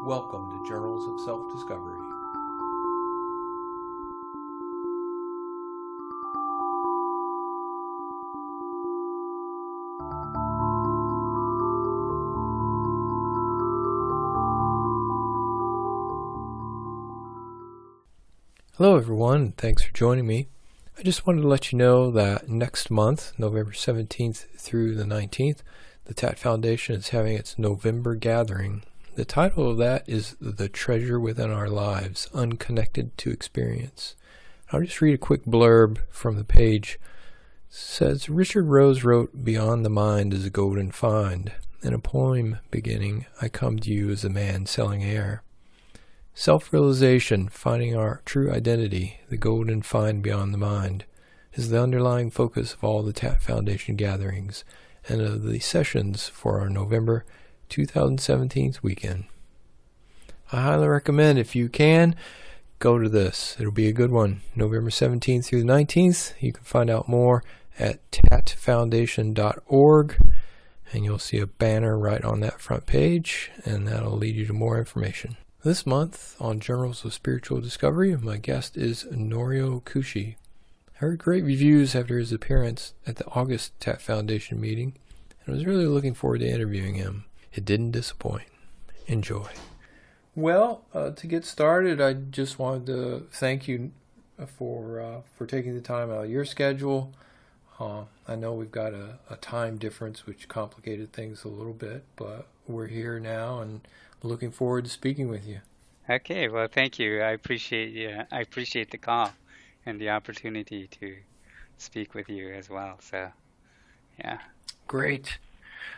Welcome to Journals of Self-Discovery. Hello everyone, thanks for joining me. I just wanted to let you know that next month, November 17th through the 19th, the TAT Foundation is having its November Gathering. The title of that is The Treasure Within Our Lives, Unconnected to Experience. I'll just read a quick blurb from the page. It says, Richard Rose wrote, "Beyond the mind is a golden find." In a poem beginning, "I come to you as a man selling air." Self-realization, finding our true identity, the golden find beyond the mind, is the underlying focus of all the TAT Foundation gatherings and of the sessions for our November 2017 weekend. I highly recommend, if you can, go to this. It'll be a good one. November 17th through the 19th. You can find out more at tatfoundation.org, and you'll see a banner right on that front page, and that'll lead you to more information. This month on Journals of Spiritual Discovery, my guest is Norio Kushi. I heard great reviews after his appearance at the August TAT Foundation meeting, and I was really looking forward to interviewing him. It didn't disappoint. Enjoy. Well, to get started, I just wanted to thank you for taking the time out of your schedule. I know we've got a time difference which complicated things a little bit, but we're here now and looking forward to speaking with you. Okay, well, thank you. I appreciate the call and the opportunity to speak with you as well. So, yeah. Great.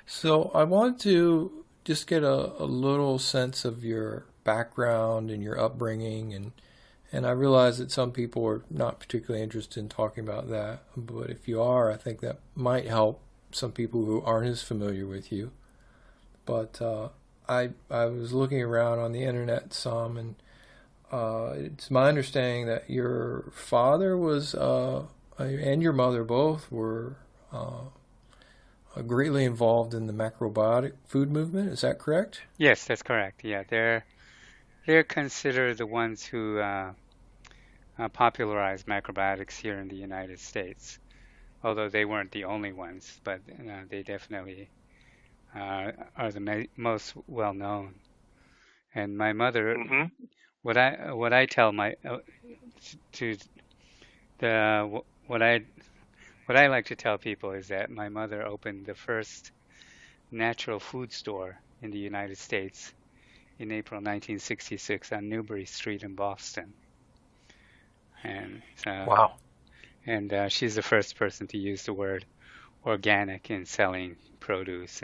So I want to just get a little sense of your background and your upbringing, and I realize that some people are not particularly interested in talking about that, but if you are, I think that might help some people who aren't as familiar with you. But I was looking around on the internet some, and it's my understanding that your father was and your mother both were greatly involved in the macrobiotic food movement. Is that correct? Yes, that's correct. Yeah, they're considered the ones who popularized macrobiotics here in the United States. Although they weren't the only ones, but they definitely are the most well known. And my mother, what I tell my to the what I like to tell people is that my mother opened the first natural food store in the United States in April 1966 on Newbury Street in Boston. And wow. And she's the first person to use the word organic in selling produce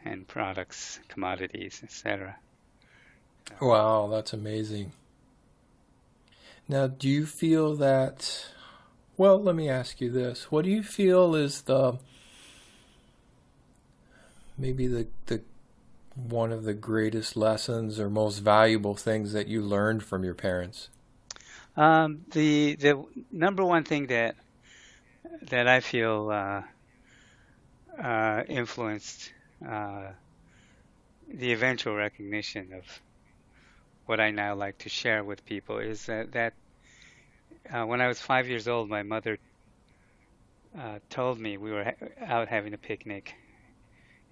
and products, commodities, etc. Wow, that's amazing. Now, do you feel that, well, let me ask you this. What do you feel is maybe the one of the greatest lessons or most valuable things that you learned from your parents? The number one thing that I feel influenced the eventual recognition of what I now like to share with people is that when I was 5 years old, my mother told me, we were out having a picnic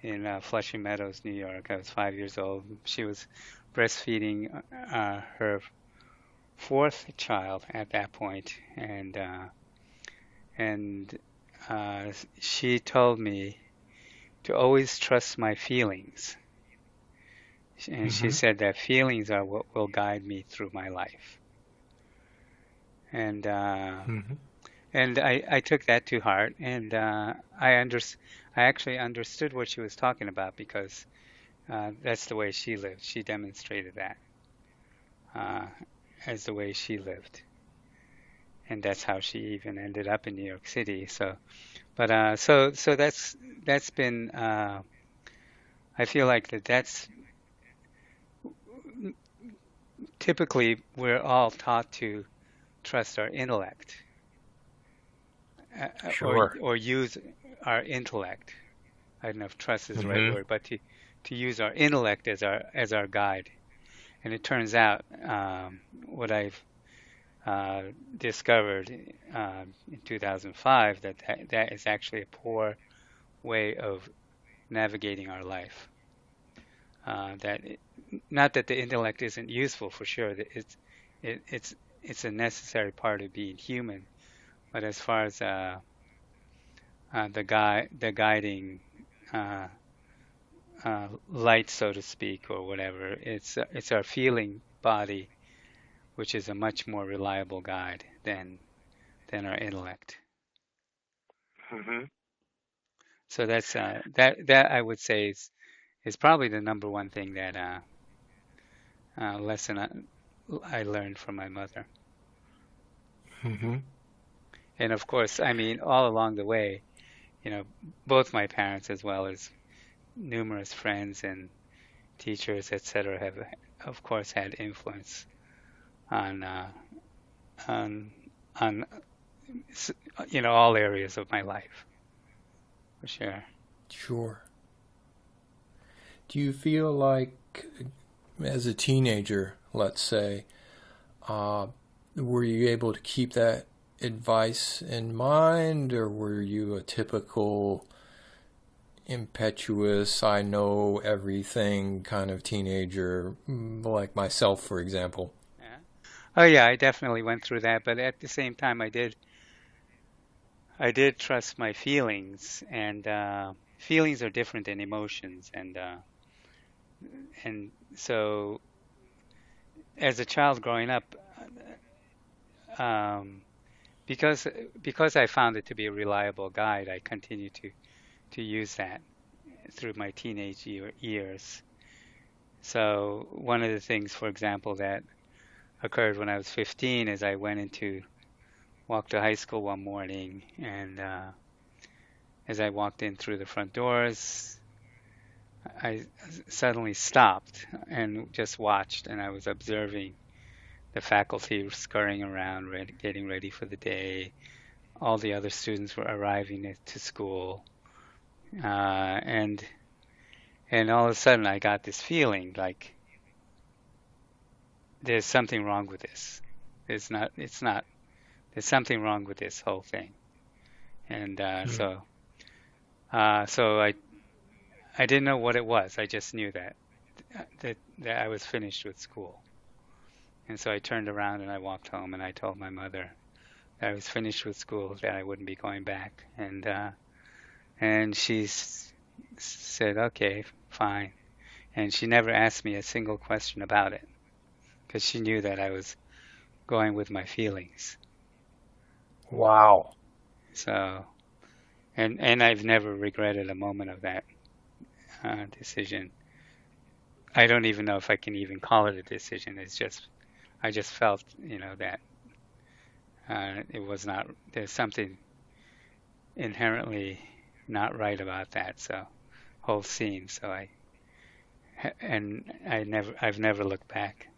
in Flushing Meadows, New York. I was 5 years old. She was breastfeeding her fourth child at that point, and she told me to always trust my feelings. And she said that feelings are what will guide me through my life. And and I took that to heart, and I actually understood what she was talking about, because that's the way she lived. She demonstrated that as the way she lived, and that's how she even ended up in New York City. So, but so that's been. I feel like that's typically we're all taught to trust our intellect, Sure. or use our intellect. I don't know if trust is the right word, but to use our intellect as our guide And it turns out what I've discovered in 2005 that is actually a poor way of navigating our life. That it, not that the intellect isn't useful for sure. That it's a necessary part of being human. But as far as the guiding uh, light, so to speak, or whatever, it's our feeling body, which is a much more reliable guide than our intellect. Mm-hmm. So that's that I would say is probably the number one thing that lesson I learned from my mother. Mm-hmm. And of course, I mean, all along the way, you know, both my parents as well as numerous friends and teachers, etc., have, of course, had influence on on on all areas of my life, for sure. Sure. Do you feel like, as a teenager, let's say, were you able to keep that advice in mind, or were you a typical impetuous, I know everything kind of teenager, like myself, for example? Yeah. Oh yeah, I definitely went through that, but at the same time, I did trust my feelings, and feelings are different than emotions, and so as a child growing up, um, because because I found it to be a reliable guide, I continue to use that through my teenage years. So one of the things, for example, that occurred when I was 15 is I went into walked to high school one morning, and as I walked in through the front doors, I suddenly stopped and just watched, and I was observing the faculty scurrying around, getting ready for the day. All the other students were arriving to school, and all of a sudden I got this feeling like there's something wrong with this. It's not. There's something wrong with this whole thing, and Mm. so I didn't know what it was. I just knew that I was finished with school. And so I turned around and I walked home and I told my mother that I was finished with school, that I wouldn't be going back. And she said, "Okay, fine." And she never asked me a single question about it because she knew that I was going with my feelings. Wow. So, and I've never regretted a moment of that decision. I don't even know if I can even call it a decision. It's just I just felt, that it was not. There's something inherently not right about that. So whole scene. So I've never looked back,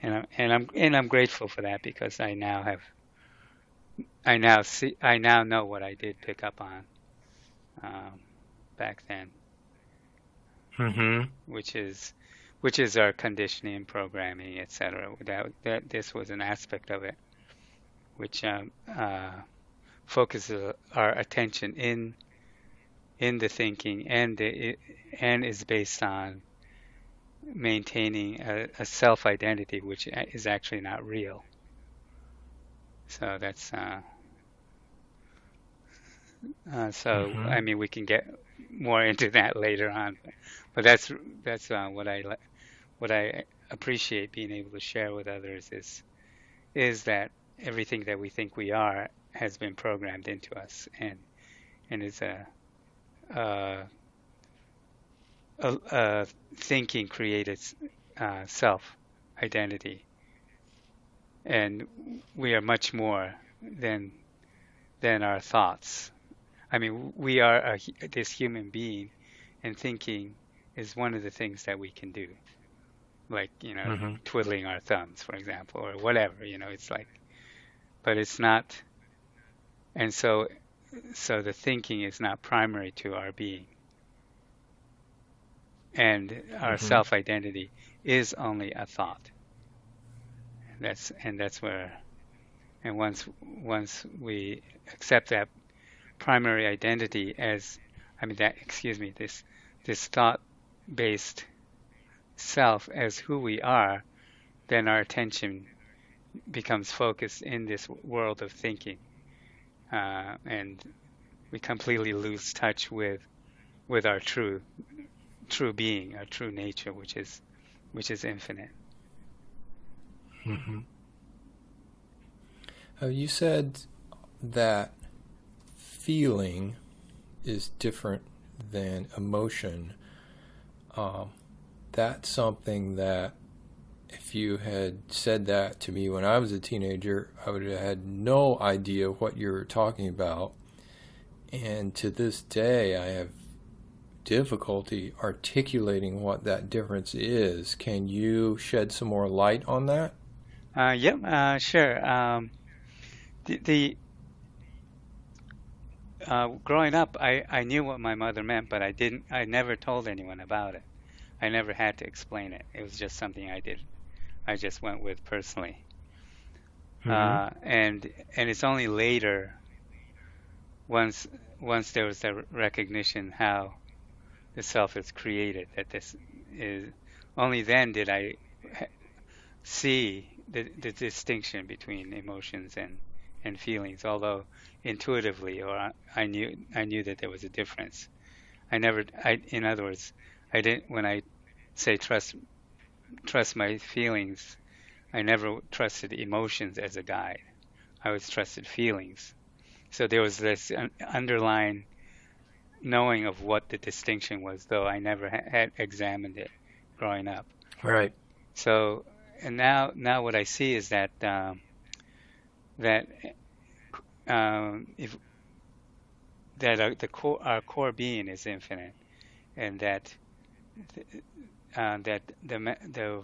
and I'm grateful for that because I now know what I did pick up on um, back then, Mm-hmm. which is our conditioning and programming, etc. That this was an aspect of it, which focuses our attention in the thinking, and is based on maintaining a self identity, which is actually not real. So so Mm-hmm. I mean we can get more into that later on, but that's what I appreciate being able to share with others is that everything that we think we are has been programmed into us, and is a, a thinking created self identity, and we are much more than our thoughts. I mean, we are this human being, and thinking is one of the things that we can do, like Mm-hmm. twiddling our thumbs, for example, or whatever. It's like, but it's not, and so the thinking is not primary to our being. and our Mm-hmm. self-identity is only a thought. That's where, and once we accept that primary identity as, I mean that, excuse me, this thought-based self as who we are, then our attention becomes focused in this world of thinking, and we completely lose touch with our true being, our true nature, which is infinite. Mm-hmm. You said that feeling is different than emotion. Um, that's something that if you had said that to me when I was a teenager, I would have had no idea what you were talking about. And to this day, I have difficulty articulating what that difference is. Can you shed some more light on that? Yep, sure. The growing up, I knew what my mother meant, but I never told anyone about it. I never had to explain it. It was just something I did. I just went with personally. Mm-hmm. And it's only later, once once there was the recognition how the self is created, that this is, only then did I see the distinction between emotions and feelings, although intuitively, or I knew that there was a difference. In other words, I didn't, when I say trust my feelings, I never trusted emotions as a guide. I always trusted feelings. So there was this underlying knowing of what the distinction was, though I never had examined it growing up. Right. So, and now what I see is that that if that our core being is infinite, and that that the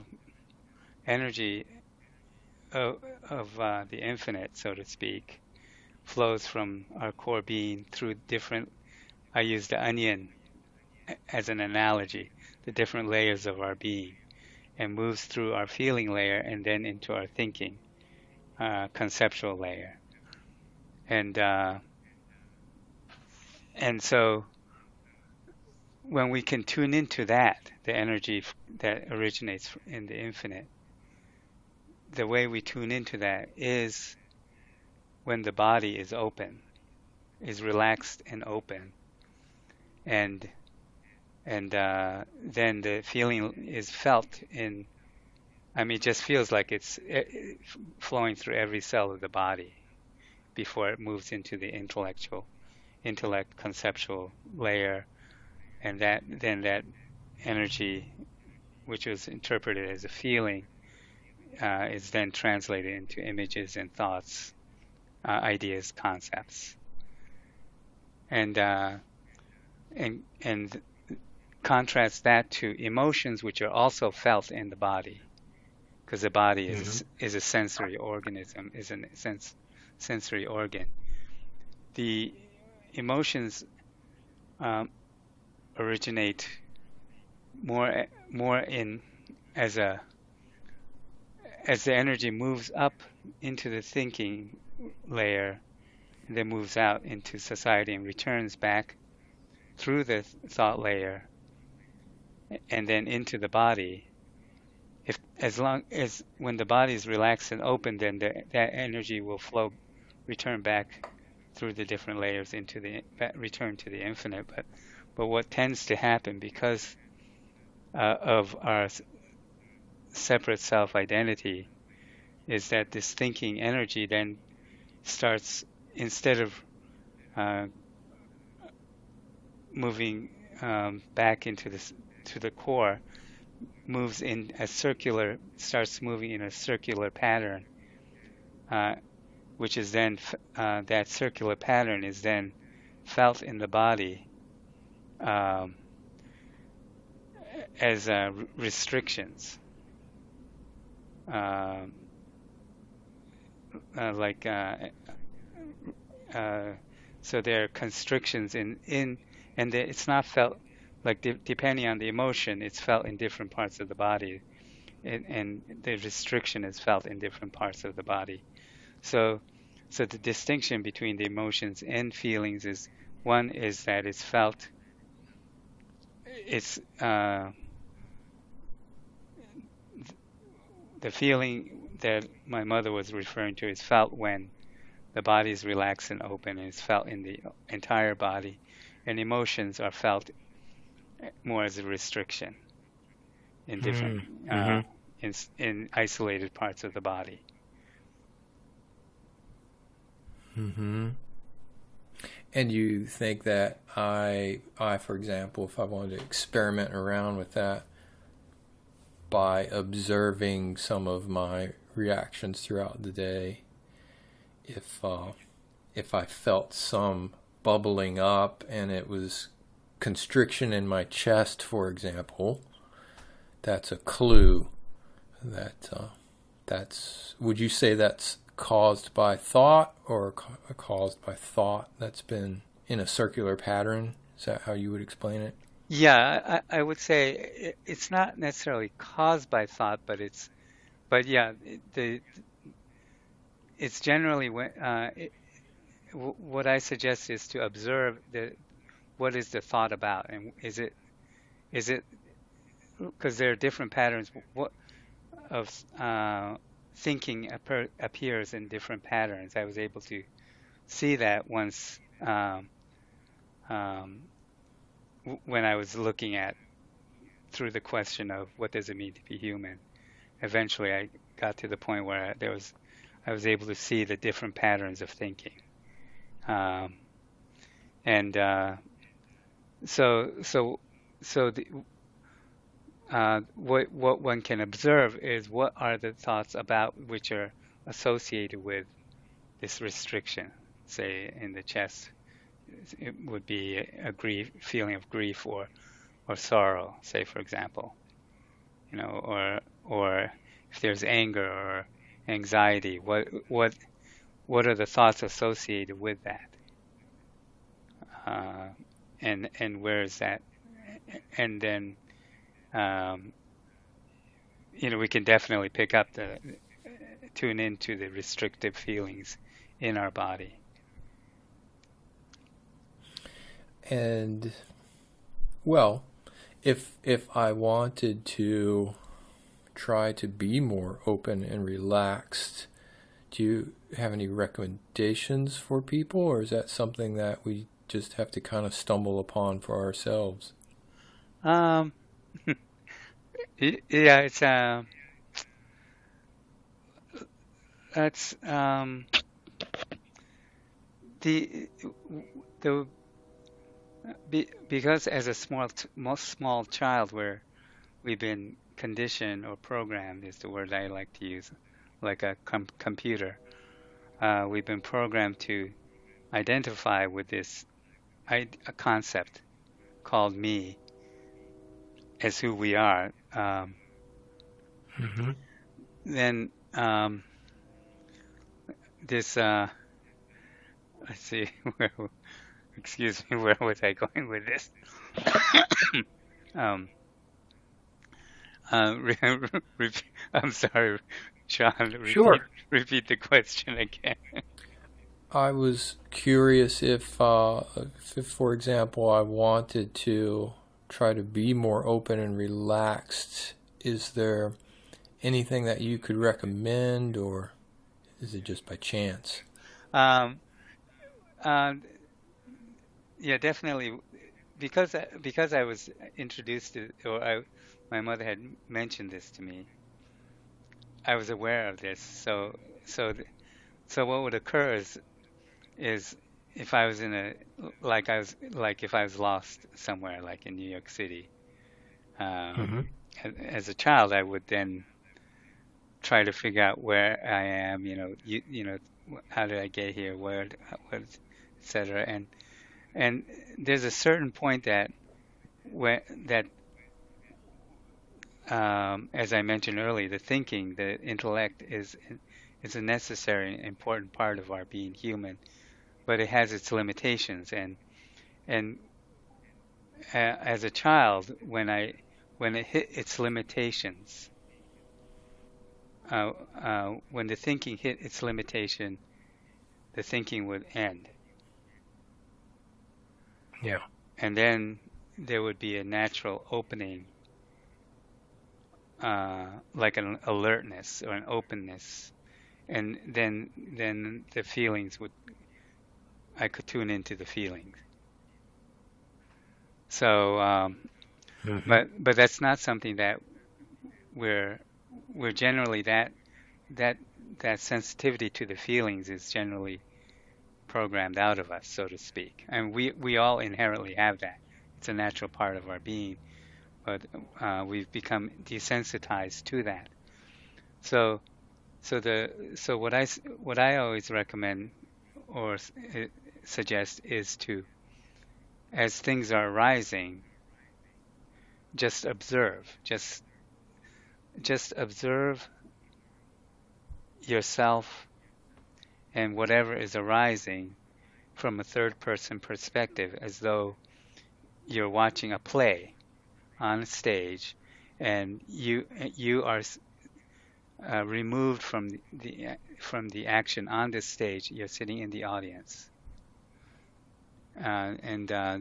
energy of the infinite, so to speak, flows from our core being through different. I use the onion as an analogy, the different layers of our being, and moves through our feeling layer and then into our thinking conceptual layer, and and so when we can tune into that, the energy that originates in the infinite, the way we tune into that is when the body is open, is relaxed and open, and then the feeling is felt in. I mean, it just feels like it's flowing through every cell of the body before it moves into the intellect conceptual layer, and that energy, which was interpreted as a feeling, is then translated into images and thoughts, ideas, concepts, and and contrast that to emotions, which are also felt in the body, because the body Mm-hmm. is a sensory organism, is a sensory organ. The emotions um, originate more in as a as the energy moves up into the thinking layer and then moves out into society and returns back through the thought layer and then into the body. If as long as when the body is relaxed and open, then that energy will flow, return back through the different layers into the return to the infinite. But what tends to happen because of our separate self-identity is that this thinking energy then starts, instead of uh, moving back into this to the core, moves in a circular, starts moving in a circular pattern, uh, which is then that circular pattern is then felt in the body um, as restrictions, um, like uh, so there are constrictions in and it's not felt like depending on the emotion, it's felt in different parts of the body, and the restriction is felt in different parts of the body. So, so the distinction between the emotions and feelings is one is that it's felt, it's the feeling that my mother was referring to is felt when the body is relaxed and open, and it's felt in the entire body, and emotions are felt more as a restriction in different Mm-hmm. in isolated parts of the body. Mm-hmm. And you think that for example, if I wanted to experiment around with that by observing some of my reactions throughout the day, if I felt some bubbling up and it was constriction in my chest, for example, that's a clue that would you say that's caused by thought, or caused by thought that's been in a circular pattern? Is that how you would explain it? Yeah, I would say it's not necessarily caused by thought, but yeah, it's generally when what I suggest is to observe what is the thought about, and is it because there are different patterns. What of thinking appears in different patterns. I was able to see that once um, when I was looking at through the question of what does it mean to be human. Eventually, I got to the point where I was able to see the different patterns of thinking, um, and so so so the, what one can observe is what are the thoughts about which are associated with this restriction. Say in the chest, it would be a grief feeling of grief or sorrow. Say for example, or if there's anger or anxiety, what are the thoughts associated with that? Uh, and where is that? And then um, we can definitely pick up tune into the restrictive feelings in our body. And well, if I wanted to try to be more open and relaxed, do you have any recommendations for people, or is that something that we just have to kind of stumble upon for ourselves? Um, yeah, it's that's the the because as a most small child where we've been conditioned or programmed is the word I like to use, like a computer. We've been programmed to identify with this a concept called me as who we are. Mm-hmm. Then this let's see, excuse me, where was I going with this? um, re, I'm sorry, Sean. Repeat Sure. repeat the question again. I was curious if, for example, I wanted to try to be more open and relaxed. Is there anything that you could recommend, or is it just by chance? Um, um, yeah, definitely. Because I was introduced to, my mother had mentioned this to me. I was aware of this. So what would occur is if I was in a like if I was lost somewhere, like in New York City, um, Mm-hmm. as a child, I would then try to figure out where I am. How did I get here? What, etc. And there's a certain point where that as I mentioned earlier, the thinking, the intellect is a necessary and important part of our being human, but it has its limitations, and as a child, when it hit its limitations, when the thinking hit its limitation, the thinking would end, Yeah. and then there would be a natural opening, like an alertness or an openness, and then the feelings would I could tune into the feelings. So, Mm-hmm. but that's not something that we're we're generally that that sensitivity to the feelings is generally programmed out of us, so to speak. And we all inherently have that. It's a natural part of our being, but we've become desensitized to that. So so what I always recommend or suggest is to, as things are arising, just observe. Just observe yourself and whatever is arising from a third person perspective, as though you're watching a play on a stage, and you are removed from the action on this stage. You're sitting in the audience, uh, and uh,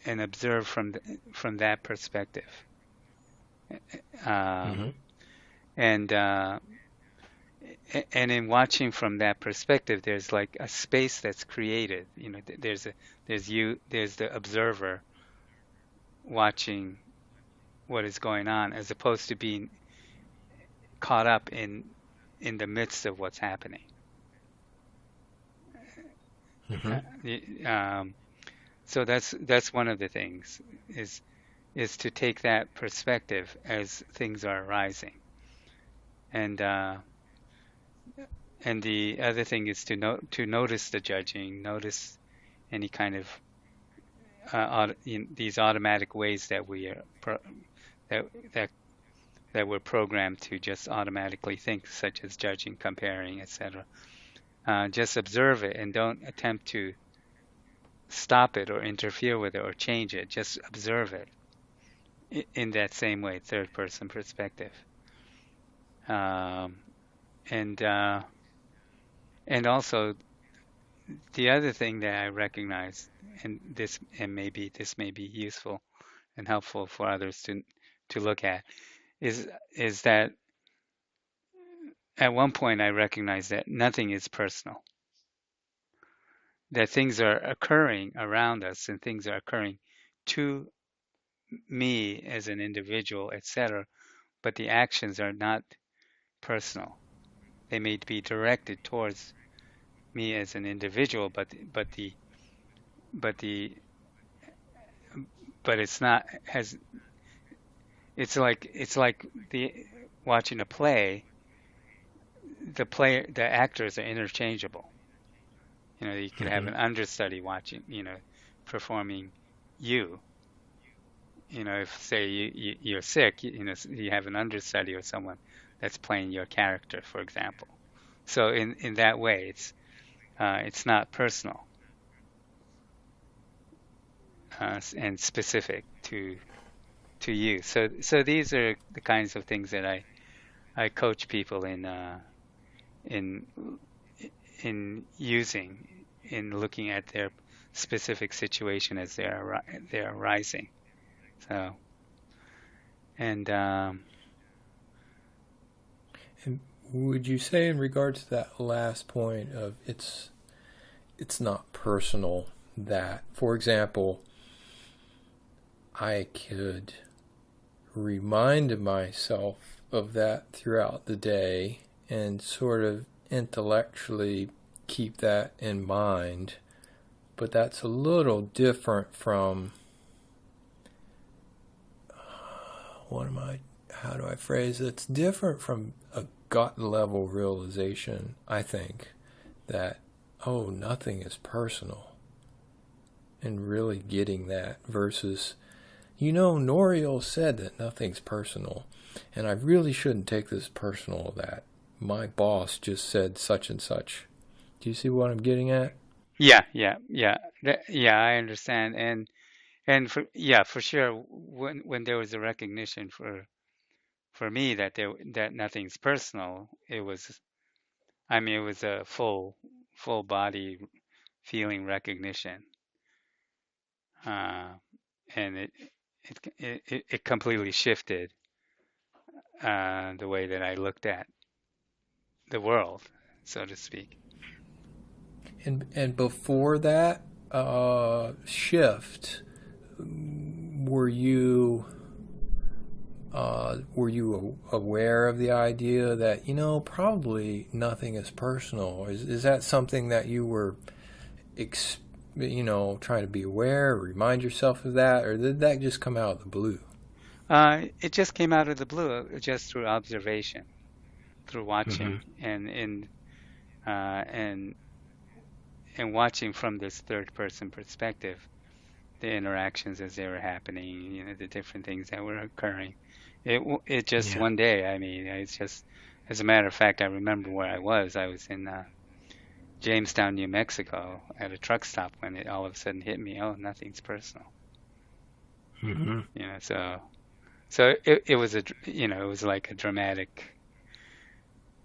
and observe from that perspective. Mm-hmm. Um, and and in watching from that perspective, there's like a space that's created. You know, there's the observer watching what is going on, as opposed to being caught up in the midst of what's happening. Mm-hmm. Um, so that's one of the things is is to take that perspective as things are arising, and and the other thing is to notice the judging, notice any kind of these automatic ways that we are that that that we're programmed to just automatically think, such as judging, comparing, etc. Just observe it and don't attempt to stop it or interfere with it or change it. Just observe it in that same way, third person perspective. Um, and and also the other thing that I recognize, and maybe this may be useful and helpful for others to look at, is that at one point I recognized that nothing is personal, that things are occurring around us and things are occurring to me as an individual, etc. But the actions are not personal. They may be directed towards me as an individual, but the but it's not has it's like the watching a play. The actors are interchangeable. You know, you could have Mm-hmm. an understudy watching, you know, performing you. You know, if say you're sick, you know, you have an understudy or someone that's playing your character, for example. So in that way, it's not personal and specific to you. So these are the kinds of things that I coach people in in using in looking at their specific situation as they're arising. So and And would you say, in regards to that last point of it's not personal, that, for example, I could remind myself of that throughout the day and sort of intellectually keep that in mind, but that's a little different from how do I phrase it? It's different from a gut level realization, I think, that, oh, nothing is personal, and really getting that versus, Norio said that nothing's personal, and I really shouldn't take this personal that my boss just said such and such. Do you see what I'm getting at? yeah, yeah, yeah, yeah, I understand. And for sure, when there was a recognition for me that that nothing's personal, it was, I mean, it was a full body feeling recognition, uh, and it completely shifted the way that I looked at the world, so to speak. And before that shift, were you aware of the idea that, probably nothing is personal? Is that something that you were trying to be aware or remind yourself of that, or did that just come out of the blue? It just came out of the blue, just through observation, through Mm-hmm. watching, uh, and and watching from this third person perspective, the interactions as they were happening, the different things that were occurring. It just Yeah. one day, I mean, it's just, as a matter of fact, I remember where I was. I was in Jamestown, New Mexico, at a truck stop when it all of a sudden hit me. Oh, nothing's personal. Mm-hmm. So it was it was like a dramatic,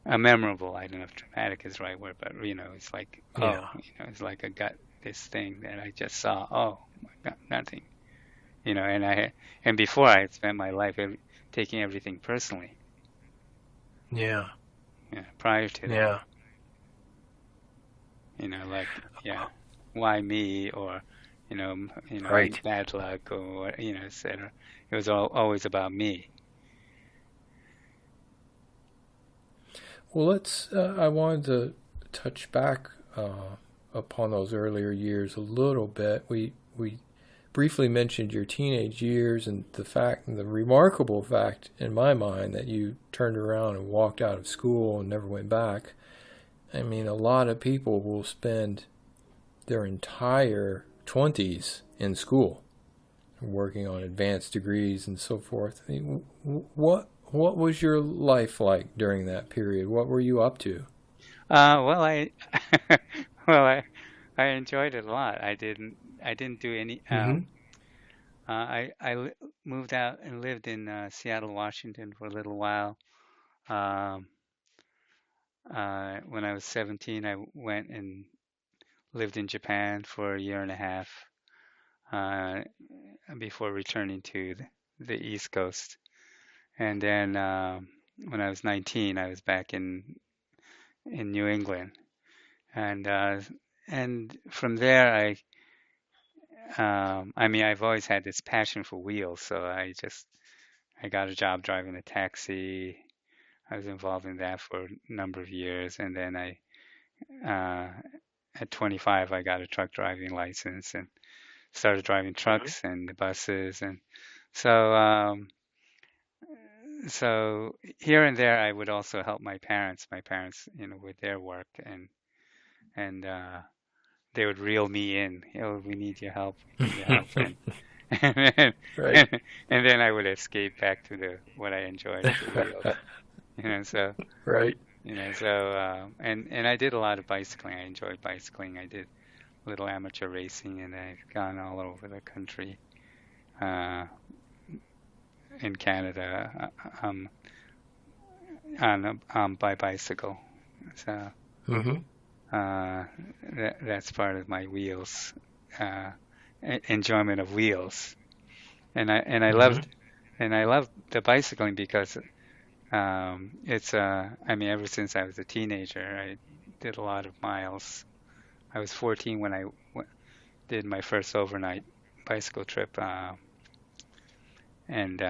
a memorable. I don't know if dramatic is the right word, but it's like, Yeah. oh, it's like a gut this thing that I just saw. Oh my God, nothing. And before I had spent my life taking everything personally. Yeah. Prior to that, Yeah. like, yeah, why me, or Right. bad luck, or etc. It was always about me. Well, I wanted to touch back upon those earlier years a little bit. We briefly mentioned your teenage years and the remarkable fact in my mind that you turned around and walked out of school and never went back. I mean, a lot of people will spend their entire 20s in school, working on advanced degrees and so forth. I mean, what was your life like during that period? What were you up to? Well, I well, I enjoyed it a lot. I didn't do any. Mm-hmm. Moved out and lived in Seattle, Washington for a little while. Um, when I was 17, I went and lived in Japan for a year and a half uh, before returning to the East Coast. And then when I was 19, I was back in New England, and from there, I mean, I've always had this passion for wheels, so I got a job driving a taxi. I was involved in that for a number of years, and then uh, at 25, I got a truck driving license and started driving Mm-hmm. trucks and buses, and so um, so here and there, I would also help my parents. My parents, with their work, and they would reel me in. Oh, we need your help. We need your help, and and then, Right. and then I would escape back to the what I enjoyed, the wheels. So Right. and I did a lot of bicycling. I enjoyed bicycling. I did a little amateur racing, and I've gone all over the country uh, in Canada by bicycle. So Mm-hmm. that's part of my wheels uh, enjoyment of wheels, and I Mm-hmm. loved the bicycling because it's I mean, ever since I was a teenager, I did a lot of miles. I was 14 when I did my first overnight bicycle trip, and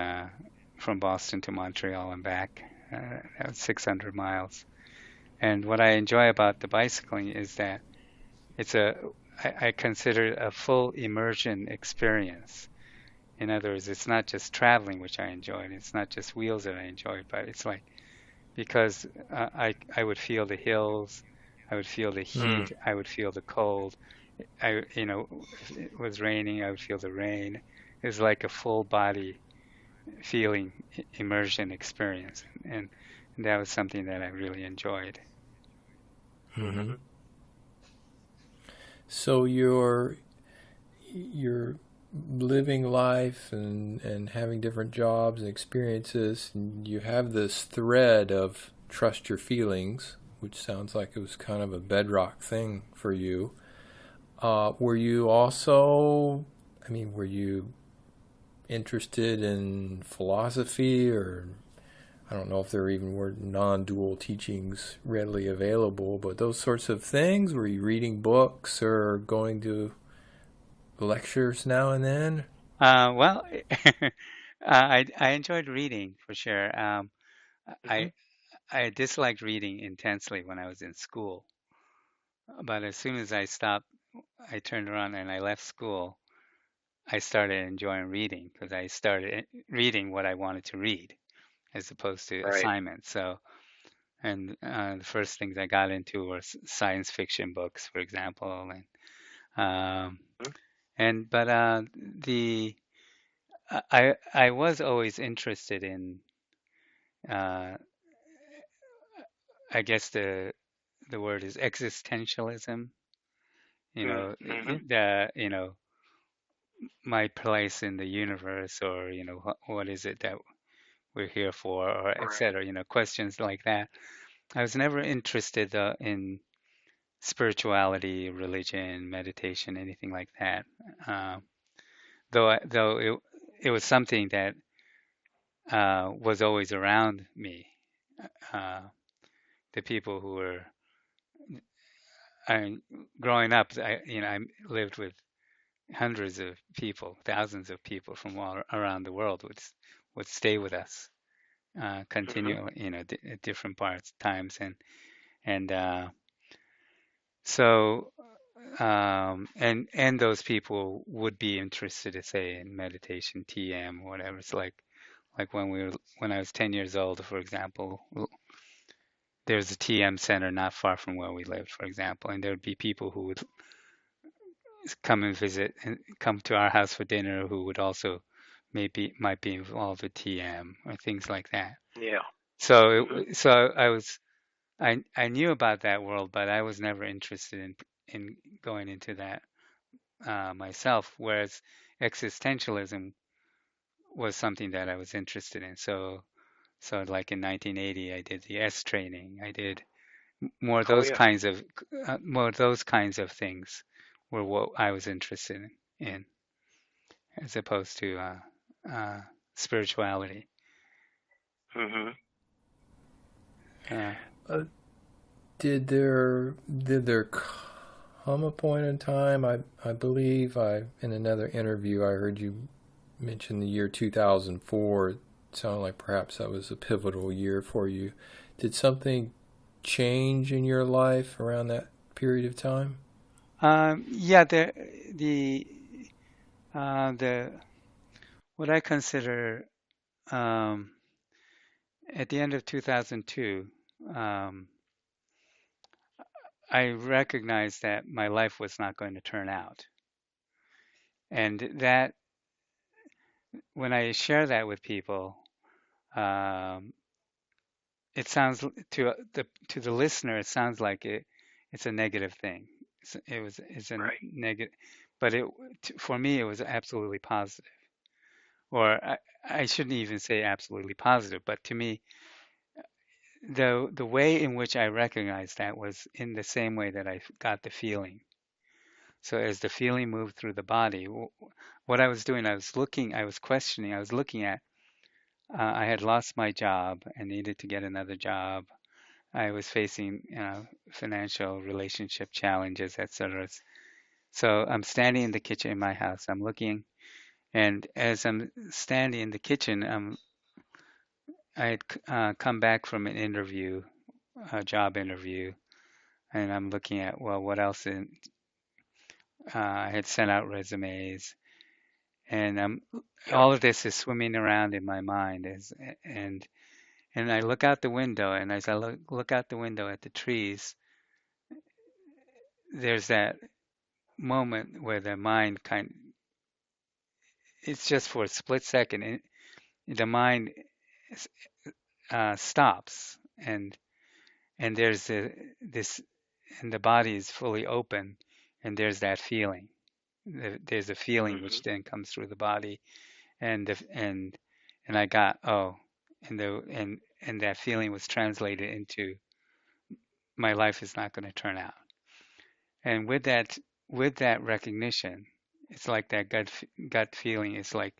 from Boston to Montreal and back. That was 600 miles. And what I enjoy about the bicycling is that it's I consider it a full immersion experience. In other words, it's not just traveling, which I enjoy, and it's not just wheels that I enjoy, but it's like, because I would feel the hills, I would feel the Mm. heat, I would feel the cold. If it was raining, I would feel the rain. It was like a full body feeling immersion experience, and that was something that I really enjoyed. Mm-hmm. So your living life and having different jobs and experiences, and you have this thread of trust your feelings, which sounds like it was kind of a bedrock thing for you. Were you also, were you interested in philosophy, or I don't know if there even were non-dual teachings readily available, but those sorts of things? Were you reading books or going to lectures now and then? Well, I enjoyed reading for sure. Hmm. I I disliked reading intensely when I was in school, but as soon as I stopped, I turned around and I left school. I started enjoying reading because I started reading what I wanted to read as opposed to Right. assignments. So, and the first things I got into were science fiction books, for example, um, Mhm. but the I was always interested in uh, I guess the word is existentialism. You know, Mm-hmm. my place in the universe, or what is it that we're here for, or et Right. cetera. Questions like that. I was never interested in spirituality, religion, meditation, anything like that. Um, though it was something that was always around me. Uh, the people who were I, growing up, I lived with hundreds of people, thousands of people from all around the world would stay with us Hmm. continually, at different parts, times, and so and those people would be interested, to say, in meditation, TM, whatever. It's like when I was 10 years old, for example, there's a TM center not far from where we lived, for example, and there would be people who would come and visit and come to our house for dinner who would also maybe might be involved with TM or things like that. Yeah. Hmm. So I knew about that world, but I was never interested in going into that myself. Whereas existentialism was something that I was interested in. So like in 1980, I did the S training. I did Oh yeah. more of those kinds of things were what I was interested in, as opposed to uh, spirituality. Hmm. Uh, Uh, did there come a point in time? I believe I in another interview I heard you mention the year 2004. It sounded like perhaps that was a pivotal year for you. Did something change in your life around that period of time? yeah, the the what I consider um, at the end of 2002, um, I recognized that my life was not going to turn out, and that when I share that with people, um, it sounds to the listener, it sounds like it's a negative thing. It's a Right. negative, but for me it was absolutely positive. Or I shouldn't even say absolutely positive, but to me, the way in which I recognized that was in the same way that I got the feeling. So as the feeling moved through the body, what I was doing, I was questioning, I was looking at. I had lost my job and needed to get another job. I was facing financial relationship challenges, etc. So I'm standing in the kitchen in my house. I'm looking, and as I'm standing in the kitchen, I had come back from an interview, a job interview, and I'm looking at, well, what else? I had sent out resumes, and Yep. all of this is swimming around in my mind. And and I look out the window, and as I look out the window at the trees, there's that moment where the mind it's just for a split second, and the mind stops, and this, and the body is fully open, and there's that feeling. there's a feeling which then comes through the body, and and I got, oh, and that feeling was translated into my life is not going to turn out. And with that recognition, it's like that gut feeling is like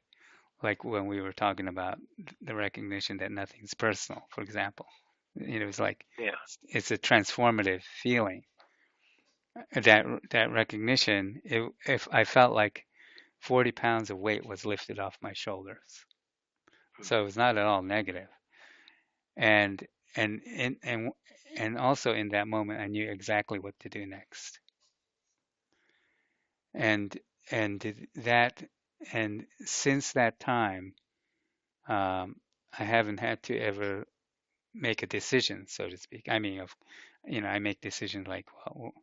when we were talking about the recognition that nothing's personal, for example. It was like Yeah. it's a transformative feeling. That recognition, if I felt like 40 pounds of weight was lifted off my shoulders. So it was not at all negative. And and and and and also in that moment I knew exactly what to do next. And that and since that time, I haven't had to ever make a decision, so to speak. I mean, I make decisions like, well,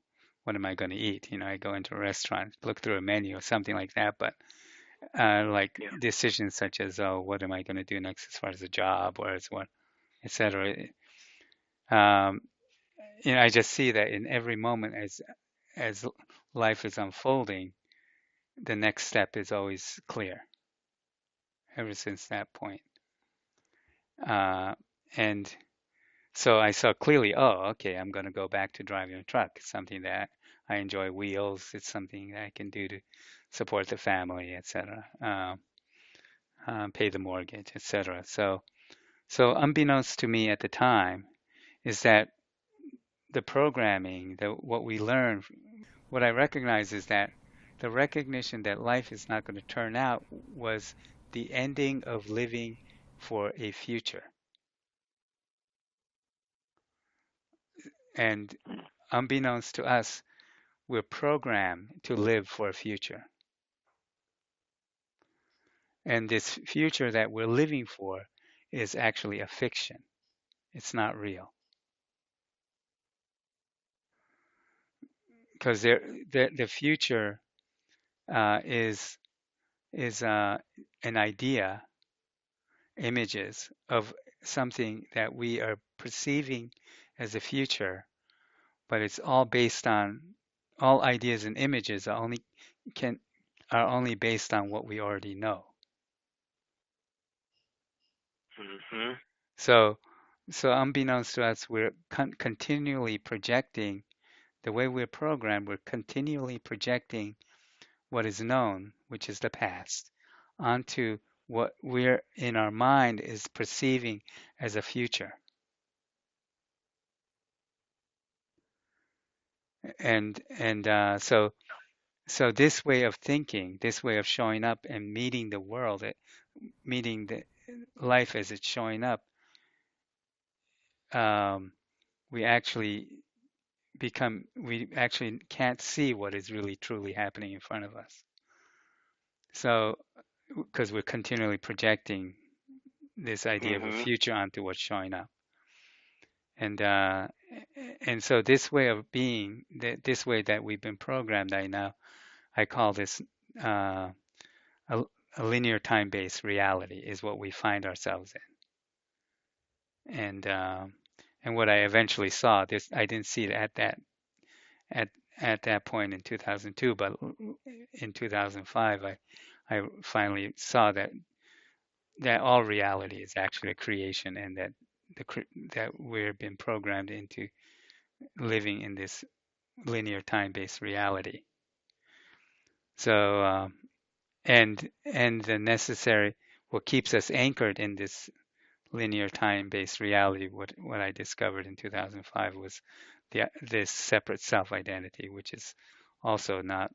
what am I going to eat? I go into a restaurant, look through a menu or something like that. But like Yeah. decisions such as, oh, what am I going to do next as far as a job or as what, etc. Um, I just see that in every moment as life is unfolding, the next step is always clear ever since that point. Uh, and so I saw clearly, oh, okay, I'm going to go back to driving a truck. It's something that I enjoy wheels. It's something that I can do to support the family, etc. Pay the mortgage, etc. So unbeknownst to me at the time is that the programming, what we learn, what I recognize is that the recognition that life is not going to turn out was the ending of living for a future. And unbeknownst to us, we're programmed to live for a future. And this future that we're living for is actually a fiction. It's not real. Because the future is an idea, images of something that we are perceiving as a future, but it's all based on all ideas and images can are only based on what we already know. Mm-hmm. So unbeknownst to us, we're continually projecting the way we're programmed. We're continually projecting what is known, which is the past, onto what we're in our mind is perceiving as a future. And so this way of thinking, this way of showing up and meeting the world, meeting the life as it's showing up, um, we actually can't see what is really truly happening in front of us. So, because we're continually projecting this idea of a Mm-hmm. future onto what's showing up. And uh, and so this way of being, this way that we've been programmed, I call this uh, a, a linear time-based reality is what we find ourselves in. And what I eventually saw, this I didn't see it at at that point in 2002, but in 2005, I finally saw that all reality is actually a creation, and that we've been programmed into living in this linear time-based reality. So and the necessary what keeps us anchored in this linear time-based reality. What I discovered in 2005 was this separate self-identity, which is also not,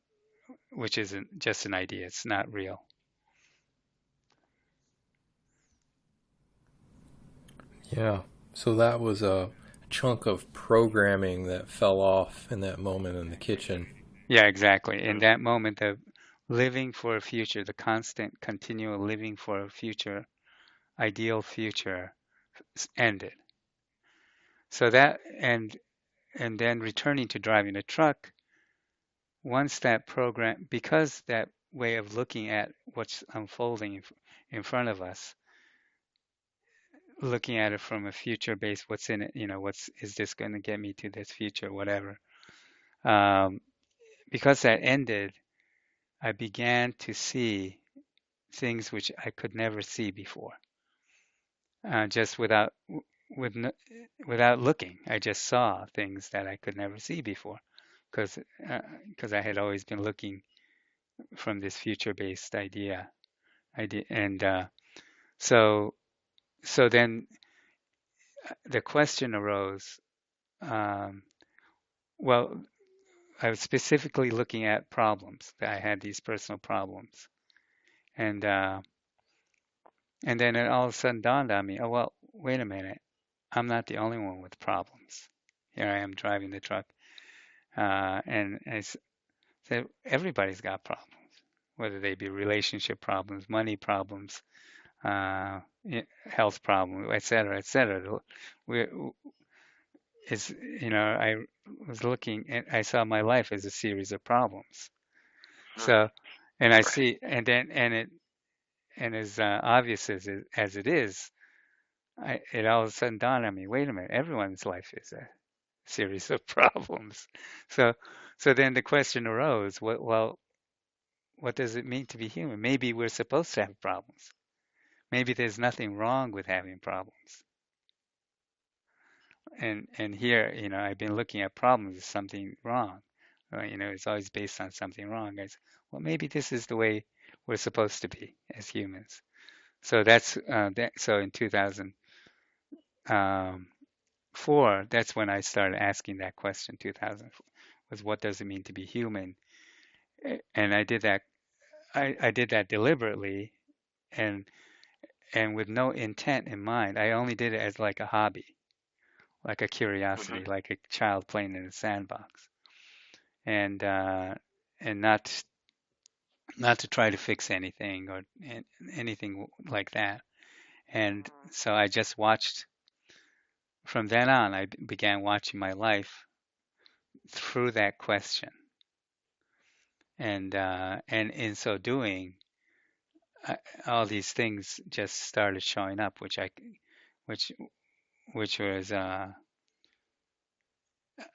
which isn't just an idea. It's not real. Yeah. So that was a chunk of programming that fell off in that moment in the kitchen. Yeah, exactly. In that moment, the living for a future, the constant, continual living for a future, ideal future, ended. So that and then returning to driving a truck, once that program, because that way of looking at what's unfolding in front of us, looking at it from a future base, what's in it, is this going to get me to this future, whatever. Um, because that ended, I began to see things which I could never see before, just with no, without looking. I just saw things that I could never see before, because I had always been looking from this future-based idea. And so so then the question arose. Um, well, I was specifically looking at problems that I had, these personal problems, and uh, and then it all of a sudden dawned on me. Oh well, wait a minute. I'm not the only one with problems. Here I am driving the truck, and I said everybody's got problems, whether they be relationship problems, money problems, uh, health problems, et cetera, et cetera. We, it's, I was looking and I saw my life as a series of problems. Mm. So, and I Right. see, and as obvious as it is, it all of a sudden dawned on me, wait a minute, everyone's life is a series of problems. So, so then the question arose, what does it mean to be human? Maybe we're supposed to have problems. Maybe there's nothing wrong with having problems. And here, I've been looking at problems as something wrong. It's always based on something wrong. I said, well, maybe this is the way we're supposed to be as humans. So that's that. So in 2004, that's when I started asking that question. 2004 was, what does it mean to be human? And I did that. I did that deliberately and and with no intent in mind. I only did it as like a hobby, like a curiosity, Mm-hmm. like a child playing in a sandbox, and uh, and not to try to fix anything or anything like that. And so I just watched. From then on, I began watching my life through that question, and in so doing, I, all these things just started showing up, which which was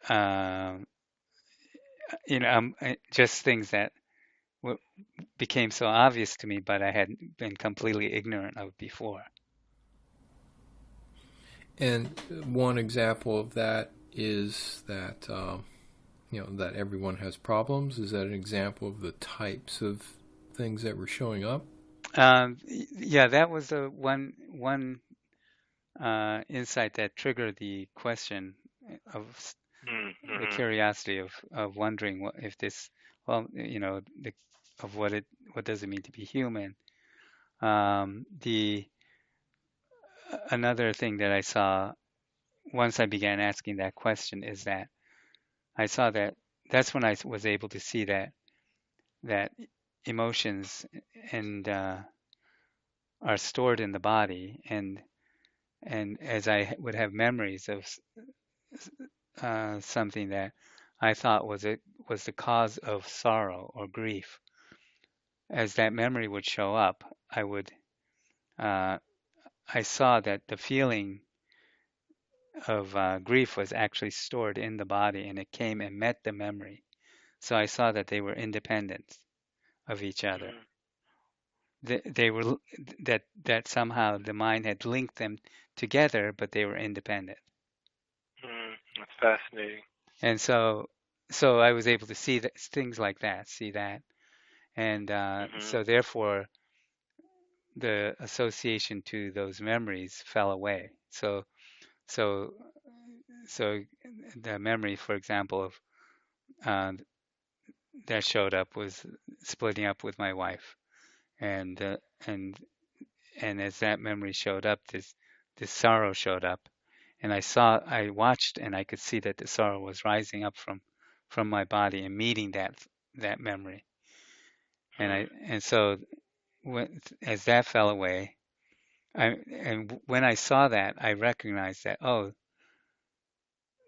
um, just things that w became so obvious to me, but I had been completely ignorant of before. And one example of that is that that everyone has problems. Is that an example of the types of things that were showing up? Yeah, that was the one insight that triggered the question of the Mm-hmm. curiosity of wondering if this, well, of what does it mean to be human? The Another thing that I saw once I began asking that question is that I saw that that's when I was able to see that emotions and are stored in the body, and as I would have memories of something that I thought was the cause of sorrow or grief, as that memory would show up, uh, I saw that the feeling of grief was actually stored in the body, and it came and met the memory. So I saw that they were independent of each other. They were that somehow the mind had linked them together, but they were independent. Mm-hmm. That's fascinating. And so I was able to see things like that, see that, and Mm-hmm. so therefore the association to those memories fell away. So so the memory, for example, of uh, that showed up was splitting up with my wife, and uh, and and as that memory showed up, this sorrow showed up, and I watched, and I could see that the sorrow was rising up from my body and meeting that memory, and so as that fell away, when I saw that, I recognized that, oh,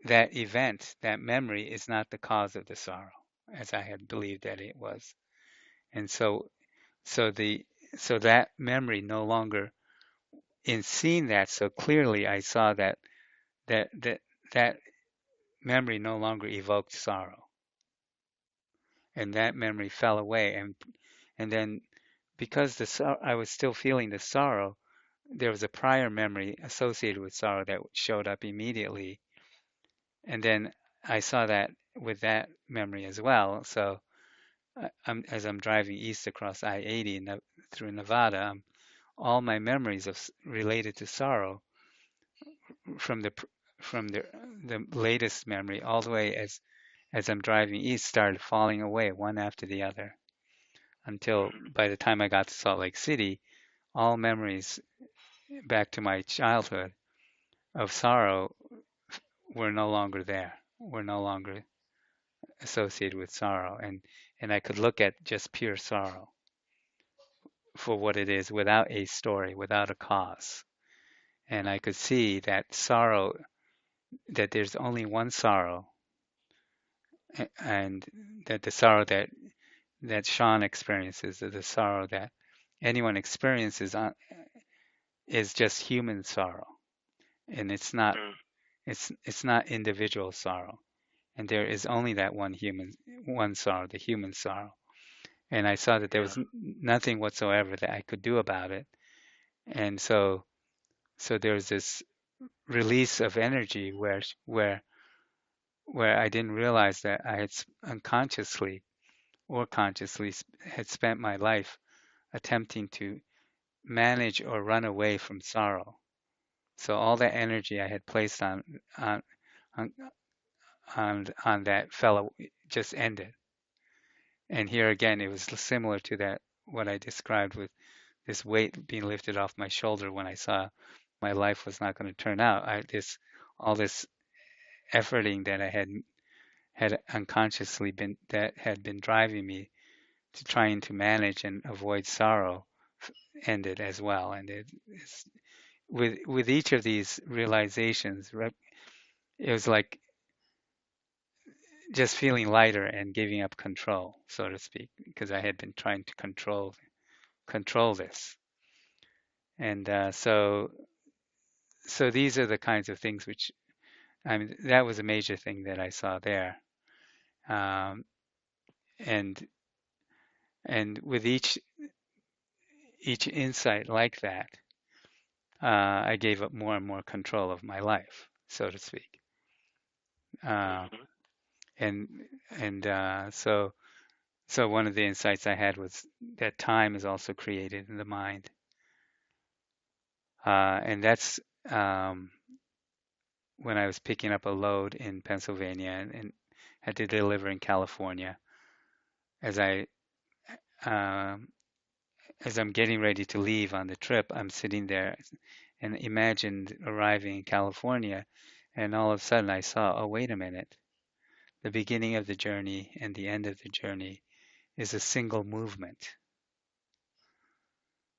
that event, that memory is not the cause of the sorrow, as I had believed that it was. And so the so that memory no longer, in seeing that so clearly, I saw that that memory no longer evoked sorrow. and that memory fell away. And then because I was still feeling the sorrow, there was a prior memory associated with sorrow that showed up immediately. And then I saw that with that memory as well. So as I'm driving east across I-80 through Nevada, all my memories related to sorrow from the latest memory all the way as I'm driving east started falling away one after the other until by the time I got to Salt Lake City, all memories back to my childhood of sorrow were no longer there, were no longer associated with sorrow. And I could look at just pure sorrow for what it is without a story, without a cause. And I could see that sorrow, that there's only one sorrow, and that the sorrow that Sean experiences, the sorrow that anyone experiences is just human sorrow, and it's not individual sorrow, and there is only that one sorrow, the human sorrow. And I saw that there was nothing whatsoever that I could do about it, and so there's this release of energy where I didn't realize that I had unconsciously or consciously had spent my life attempting to manage or run away from sorrow. So all that energy I had placed on on on that fellow just ended. And here again, it was similar to that what I described with this weight being lifted off my shoulder when I saw my life was not going to turn out. All this efforting that I had unconsciously been driving me to trying to manage and avoid sorrow ended as well. And it's with each of these realizations, it was like just feeling lighter and giving up control, so to speak, because I had been trying to control this. And so these are the kinds of things which, I mean, that was a major thing that I saw there. Um, and and with each insight like that, I gave up more and more control of my life, so to speak. Uh, and so one of the insights I had was that time is also created in the mind, and that's when I was picking up a load in Pennsylvania and had to deliver in California. As I um, as I'm getting ready to leave on the trip, I'm sitting there and imagined arriving in California, and all of a sudden I saw, oh, wait a minute. The beginning of the journey and the end of the journey is a single movement.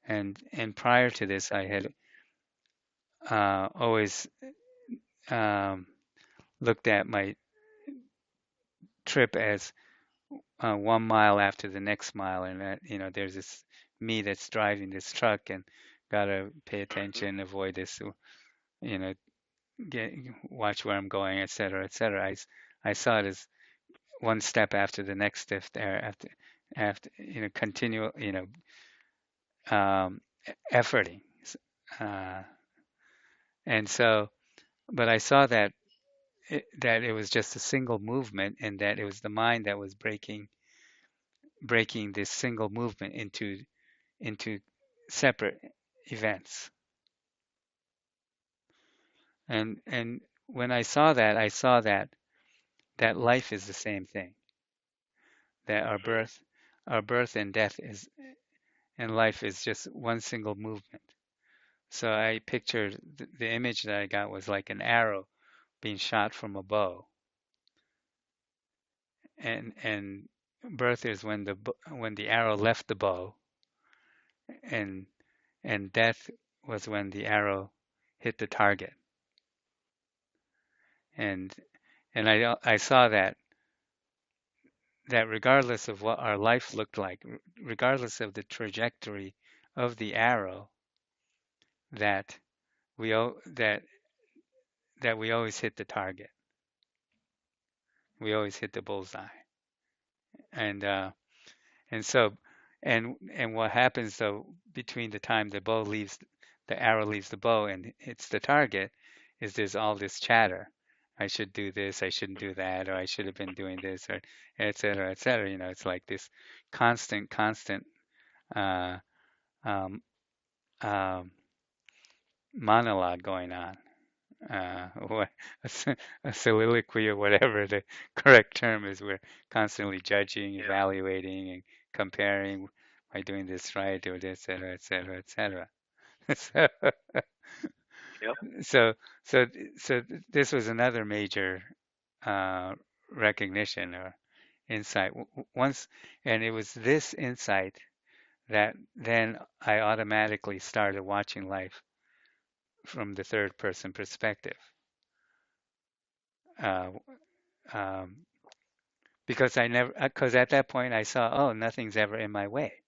And prior to this, I had always um, looked at my trip as 1 mile after the next mile, and that there's this me that's driving this truck and gotta pay attention, avoid this, you know, get watch where I'm going, etc., etc. I saw it as one step after the next step there, after continue, um, efforting, uh, and so, but I saw that it was just a single movement, and that it was the mind that was breaking this single movement into separate events. And when I saw that life is the same thing, that our birth and death is and life is just one single movement. So I pictured the image that I got was like an arrow being shot from a bow, and birth is when the arrow left the bow, and death was when the arrow hit the target. And I saw that regardless of what our life looked like, regardless of the trajectory of the arrow, that we that we always hit the target. We always hit the bullseye. And and so and what happens though between the time the arrow leaves the bow and hits the target is there's all this chatter. I should do this, I shouldn't do that, or I should have been doing this, or et cetera, et cetera. It's like this constant uh, um, um, monologue going on. What, a soliloquy or whatever the correct term is. We're constantly judging, Yeah. evaluating, and comparing. Am I doing this right, or this, et cetera, et cetera, et cetera. Yep. So, so, so this was another major uh, recognition or insight. Once, and it was this insight that then I automatically started watching life from the third person perspective. Uh, um, because because at that point I saw, oh, nothing's ever in my way.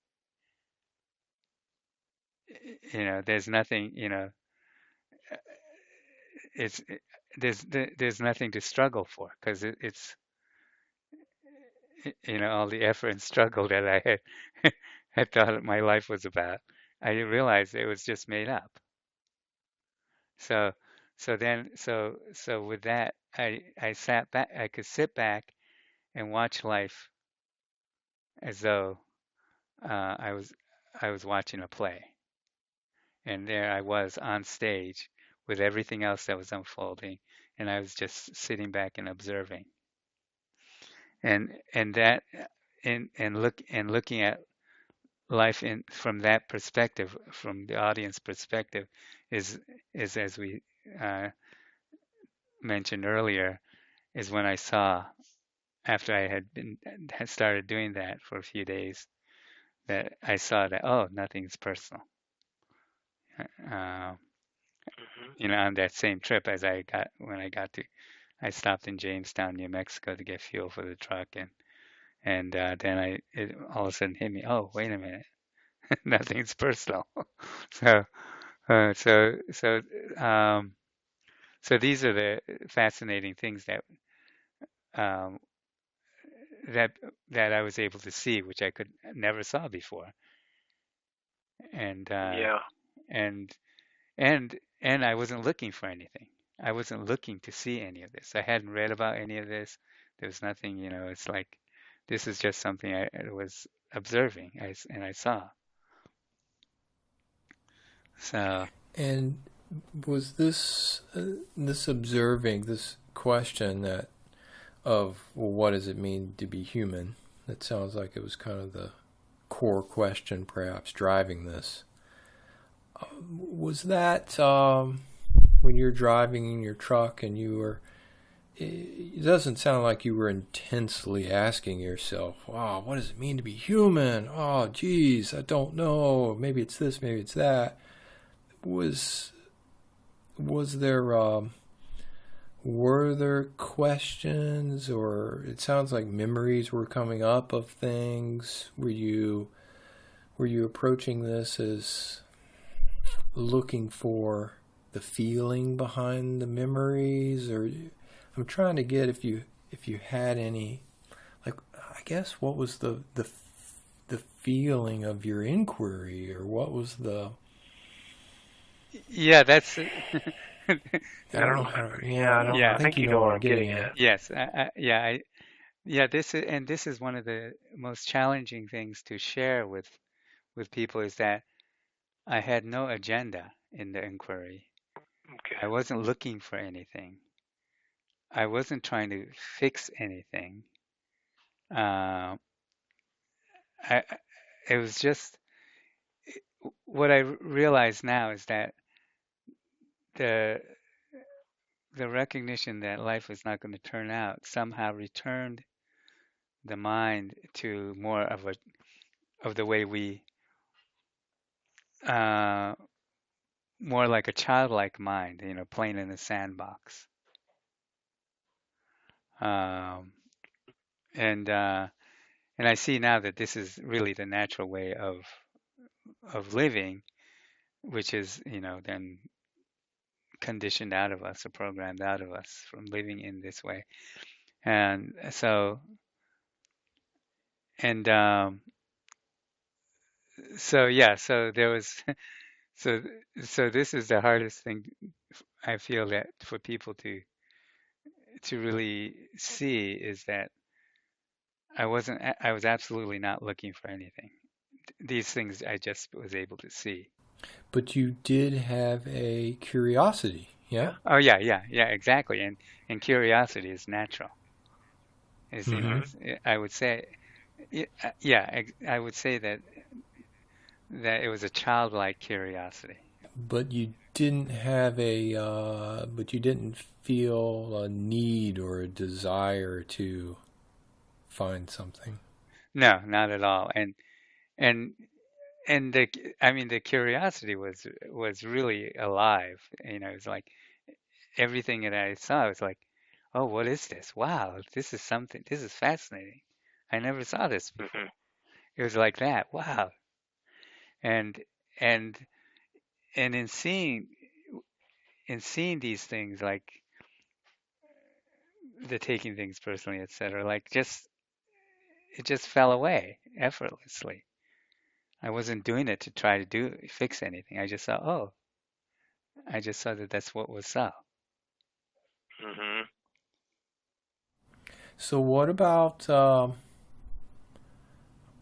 There's nothing, it's, there's nothing to struggle for because it's, all the effort and struggle that I had, had thought my life was about. I realized it was just made up. So, so with that, I sat back, I could sit back and watch life as though I was watching a play. And there I was on stage with everything else that was unfolding, and I was just sitting back and observing. And that and looking at life in from that perspective, from the audience perspective, is is as we uh, mentioned earlier, is when I saw after I had started doing that for a few days that I saw that, oh, nothing's personal. Uh, Mhm. on that same trip as I stopped in Jamestown, New Mexico to get fuel for the truck, and then it all of a sudden hit me. Oh, wait a minute, nothing's personal. So uh, so so um, so these are the fascinating things um, that that I was able to see, which I could never saw before, and uh, Yeah. and and I wasn't looking for anything. I wasn't looking to see any of this. I hadn't read about any of this. There was nothing, it's like this is just something I was observing and I saw. So, And was this observing this question that of, well, what does it mean to be human? That sounds like it was kind of the core question, perhaps driving this. Was that when you're driving in your truck and you were? It doesn't sound like you were intensely asking yourself, "Wow, what does it mean to be human?" Oh, geez, I don't know. Maybe it's this, maybe it's that. Was there were there questions, or it sounds like memories were coming up of things? Were you approaching this as looking for the feeling behind the memories, or I'm trying to get if you had any, like, I guess, what was the feeling of your inquiry, or what was the, yeah, that's I I don't don't know how remember. to, yeah, Yeah, I I don't, don't. I yeah, I think think you you know know what what I'm I'm getting getting at. at. yes, yeah, this is one of the most challenging things to share with people is that I had no agenda in the inquiry. Okay. I wasn't looking for anything. I wasn't trying to fix anything. Uh, I, it was just what I realize now is that the the recognition that life was not going to turn out somehow returned the mind to more of the way we uh, more like a childlike mind, playing in a sandbox. Um, and and I see now that this is really the natural way of living, which is then conditioned out of us or programmed out of us from living in this way. And so and so yeah, so there was so so this is the hardest thing I feel that for people to really see is that I was absolutely not looking for anything. These things I just was able to see. But you did have a curiosity, yeah? Yeah. Oh yeah, yeah, yeah, exactly. And curiosity is natural. Is Mm-hmm. I would say yeah, I would say that it was a childlike curiosity. But you didn't feel a need or a desire to find something. No, not at all. And and the I mean the curiosity was really alive. It's like everything that I saw was like, oh, what is this? Wow, this is something. This is fascinating. I never saw this before. Mhm. It was like that. Wow. And and and in seeing these things like the taking things personally, etc., like just it just fell away effortlessly. I wasn't doing it to try to fix anything. I just saw that that's what was up. Mhm. So what about,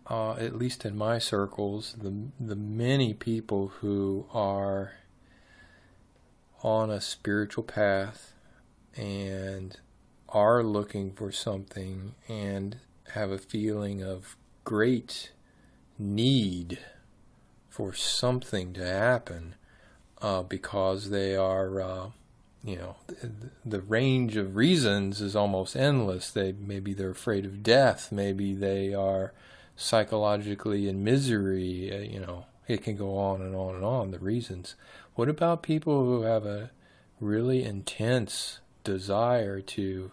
at least in my circles, the many people who are on a spiritual path and are looking for something and have a feeling of great need for something to happen, because they are, the range of reasons is almost endless. Maybe they're afraid of death. Maybe they are psychologically in misery. It can go on and on and on. The reasons. What about people who have a really intense desire to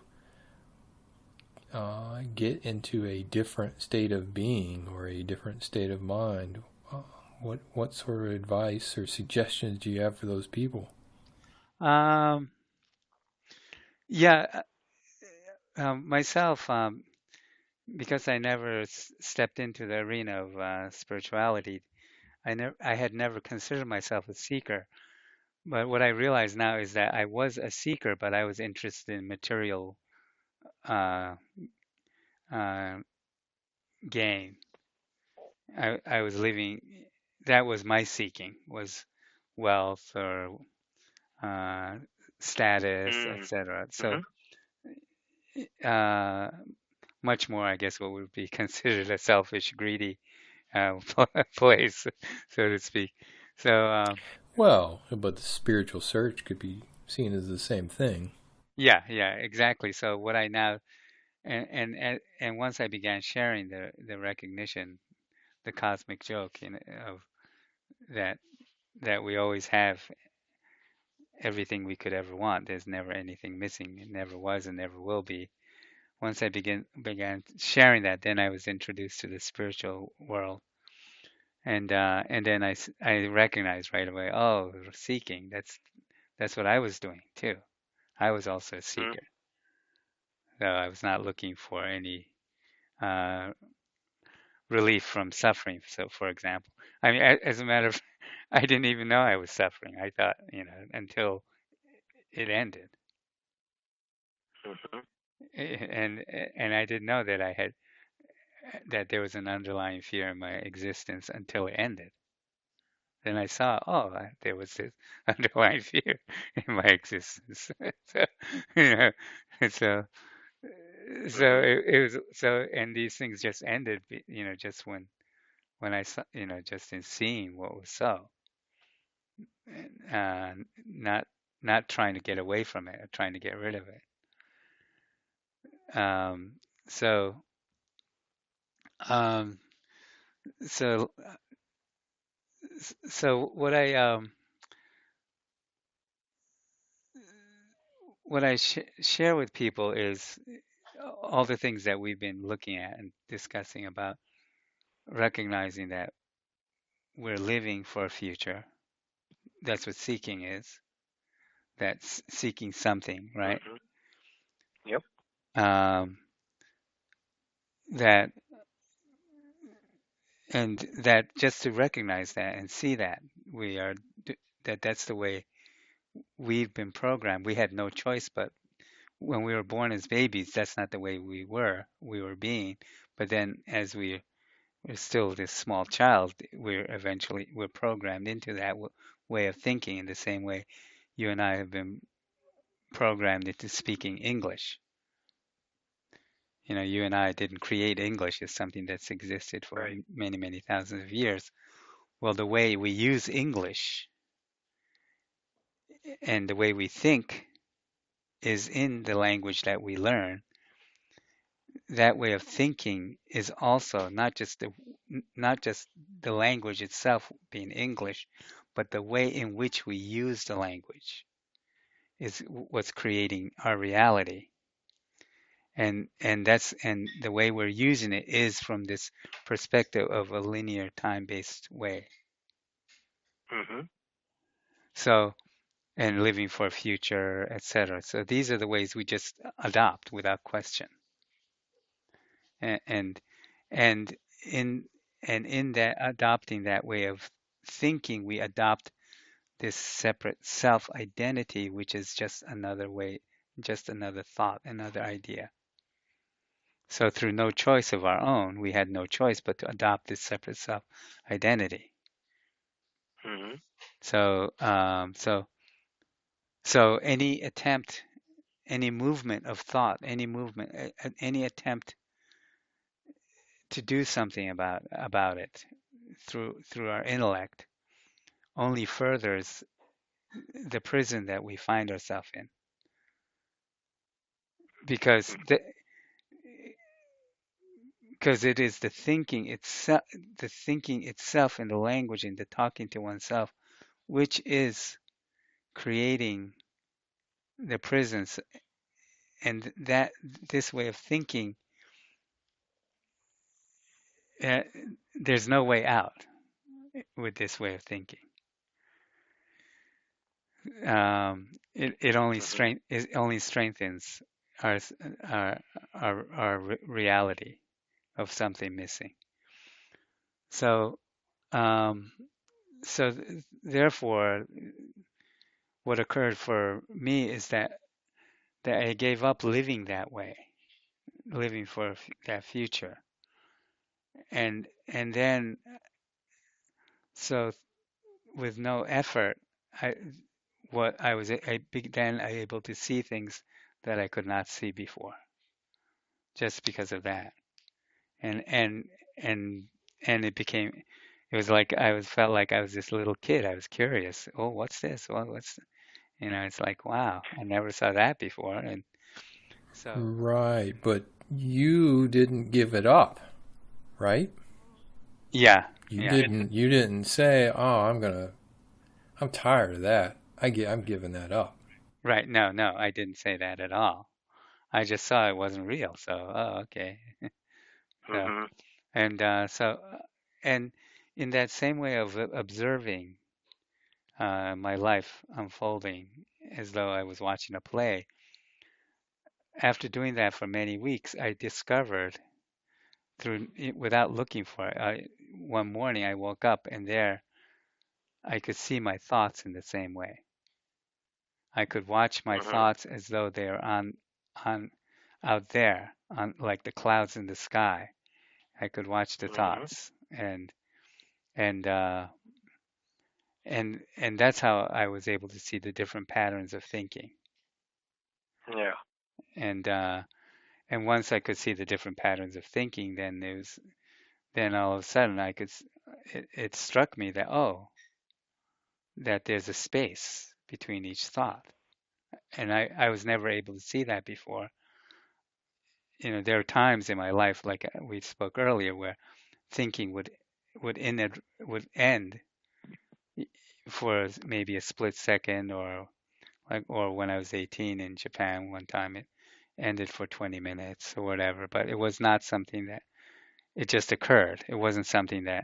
get into a different state of being or a different state of mind? What sort of advice or suggestions do you have for those people? Um, yeah, myself, because I never stepped into the arena of spirituality, I had never considered myself a seeker. But what I realize now is that I was a seeker, but I was interested in material uh, uh, gain. I was living, that was my seeking, was wealth or uh, status, Mm. etc. So Mhm. uh, much more, I guess, what would be considered a selfish, greedy uh, place, so to speak. So Well, but the spiritual search could be seen as the same thing. yeah, yeah, exactly. So what I now and once I began sharing the recognition, the cosmic joke, of that that we always have everything we could ever want. There's never anything missing. It never was and never will be. Once I began sharing that, then I was introduced to the spiritual world, and then I recognized right away. Oh, seeking. That's what I was doing too. I was also a Mhm. seeker. So I was not looking for any uh, relief from suffering. So, for example, I mean, as a matter of, I didn't even know I was suffering. I thought, until it ended, Mhm. and I didn't know that I had that there was an underlying fear in my existence until it ended. Then I saw, oh, there was this underlying fear in my existence. So, you know, so so Mhm. it was so, and these things just ended, just when I saw, just in seeing what was so, uh, not not trying to get away from it, or trying to get rid of it. Um, so um, so so what I share with people is all the things that we've been looking at and discussing about recognizing that we're living for a future. That's what seeking is. That's seeking something, right? Mhm. Yep. Um, that and that just to recognize that and see that we are that's the way we've been programmed. We had no choice, but when we were born as babies, that's not the way we were being. But then as we're still this small child, we're programmed into that way of thinking in the same way you and I have been programmed into speaking English. You and I didn't create English. It's something that's existed for Right. many, many thousands of years. Well, the way we use English and the way we think is in the language that we learn. That way of thinking is also not just the language itself being English, but the way in which we use the language is what's creating our reality. And the way we're using it is from this perspective of a linear time-based way. Mhm. So, and living for a future, etc. So these are the ways we just adopt without question. And and in in that adopting that way of thinking, we adopt this separate self identity, which is just another way, just another thought, another idea. So through no choice of our own, we had no choice but to adopt this separate self identity. Mhm. So so any attempt, any movement of thought, any attempt to do something about it through our intellect only furthers the prison that we find ourselves in, because it is the thinking itself and the language and the talking to oneself, which is creating the prisons, and that this way of thinking, uh, there's no way out with this way of thinking. Mhm. It only strengthens our our reality of something missing. So um, therefore, what occurred for me is that I gave up living that way, living for that future, and then so with no effort, I what I was I then I able to see things that I could not see before, just because of that, and and and and it was like felt like I was this little kid. I was curious. Oh, what's this? Well, it's like, wow, I never saw that before. And so, Right, but you didn't give it up, right? yeah, You yeah, didn't say, "Oh, I'm tired of that. I'm giving that up." right. No, no, I didn't say that at all. I just saw it wasn't real. So, oh, okay. So, Mhm. and and in that same way of observing my life unfolding as though I was watching a play, after doing that for many weeks, I discovered without looking for it. One morning I woke up and there I could see my thoughts in the same way. I could watch my Mhm. thoughts as though they are on out there, on like the clouds in the sky. I could watch the Mhm. thoughts, and and that's how I was able to see the different patterns of thinking. Yeah. And and once I could see the different patterns of thinking, then all of a sudden it struck me that, oh, that there's a space between each thought. And I was never able to see that before. There are times in my life, like we spoke earlier, where thinking would end for maybe a split second, or when I was 18 in Japan one time, it ended for 20 minutes or whatever. But it was not something that it just occurred. It wasn't something uh,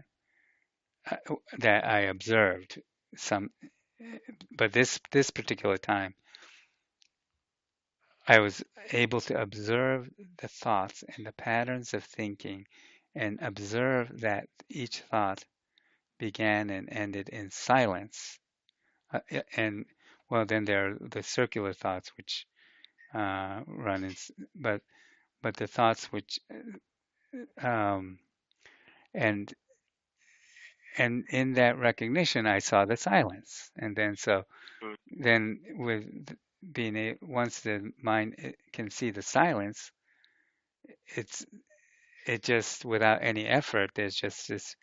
that I observed. Some, but this particular time, I was able to observe the thoughts and the patterns of thinking and observe that each thought began and ended in silence. And well, then there are the circular thoughts which run in, but but the thoughts which um, and and in that recognition, I saw the silence, and then so Mm. then with being a once the mind can see the silence, it's it just without any effort. There's just this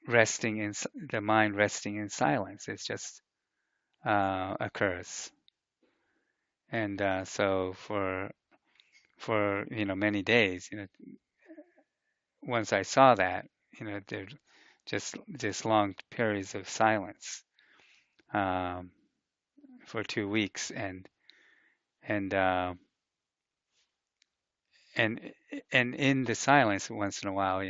resting in the mind resting in silence. It just occurs, and so for many days, once I saw that, there just long periods of silence um, for 2 weeks, and uh, and and in the silence, once in a while,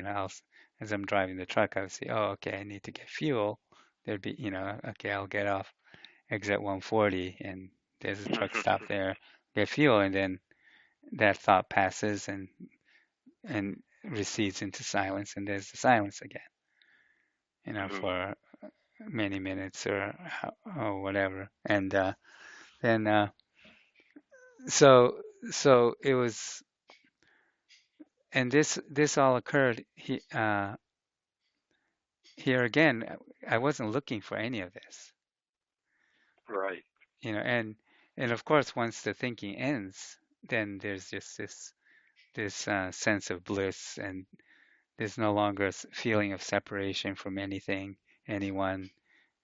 as I'm driving the truck, I would say, "Oh, okay, I need to get fuel." There'd be, okay, I'll get off exit 140, and there's a truck stop there, get fuel, and then that thought passes and recedes into silence, and there's the silence again, Mhm. for many minutes or whatever, and then so so it was, and this all occurred here again. I wasn't looking for any of this, Right. and of course, once the thinking ends, then there's just this sense of bliss, and there's no longer a feeling of separation from anything, anyone.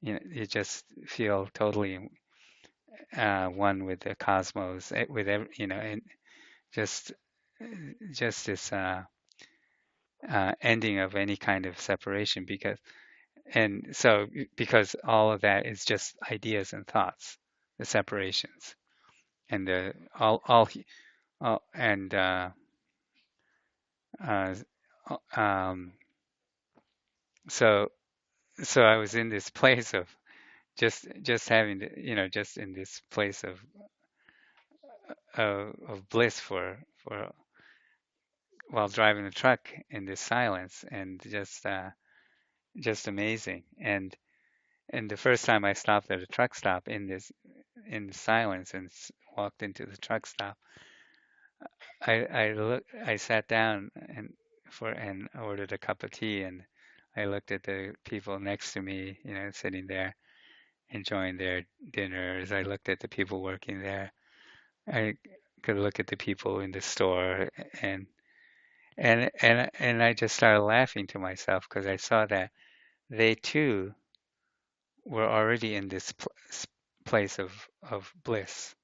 You just feel totally one with the cosmos, with every, and just just this ending of any kind of separation, because all of that is just ideas and thoughts, the separations, and the all and uh, um, so so I was in this place of just having just in this place of bliss for while driving the truck in this silence, and just amazing. And the first time I stopped at a truck stop in the silence and walked into the truck stop, I sat down and ordered a cup of tea, and I looked at the people next to me, sitting there enjoying their dinners. I looked at the people working there. I could look at the people in the store, and and I just started laughing to myself because I saw that they too were already in this place of bliss.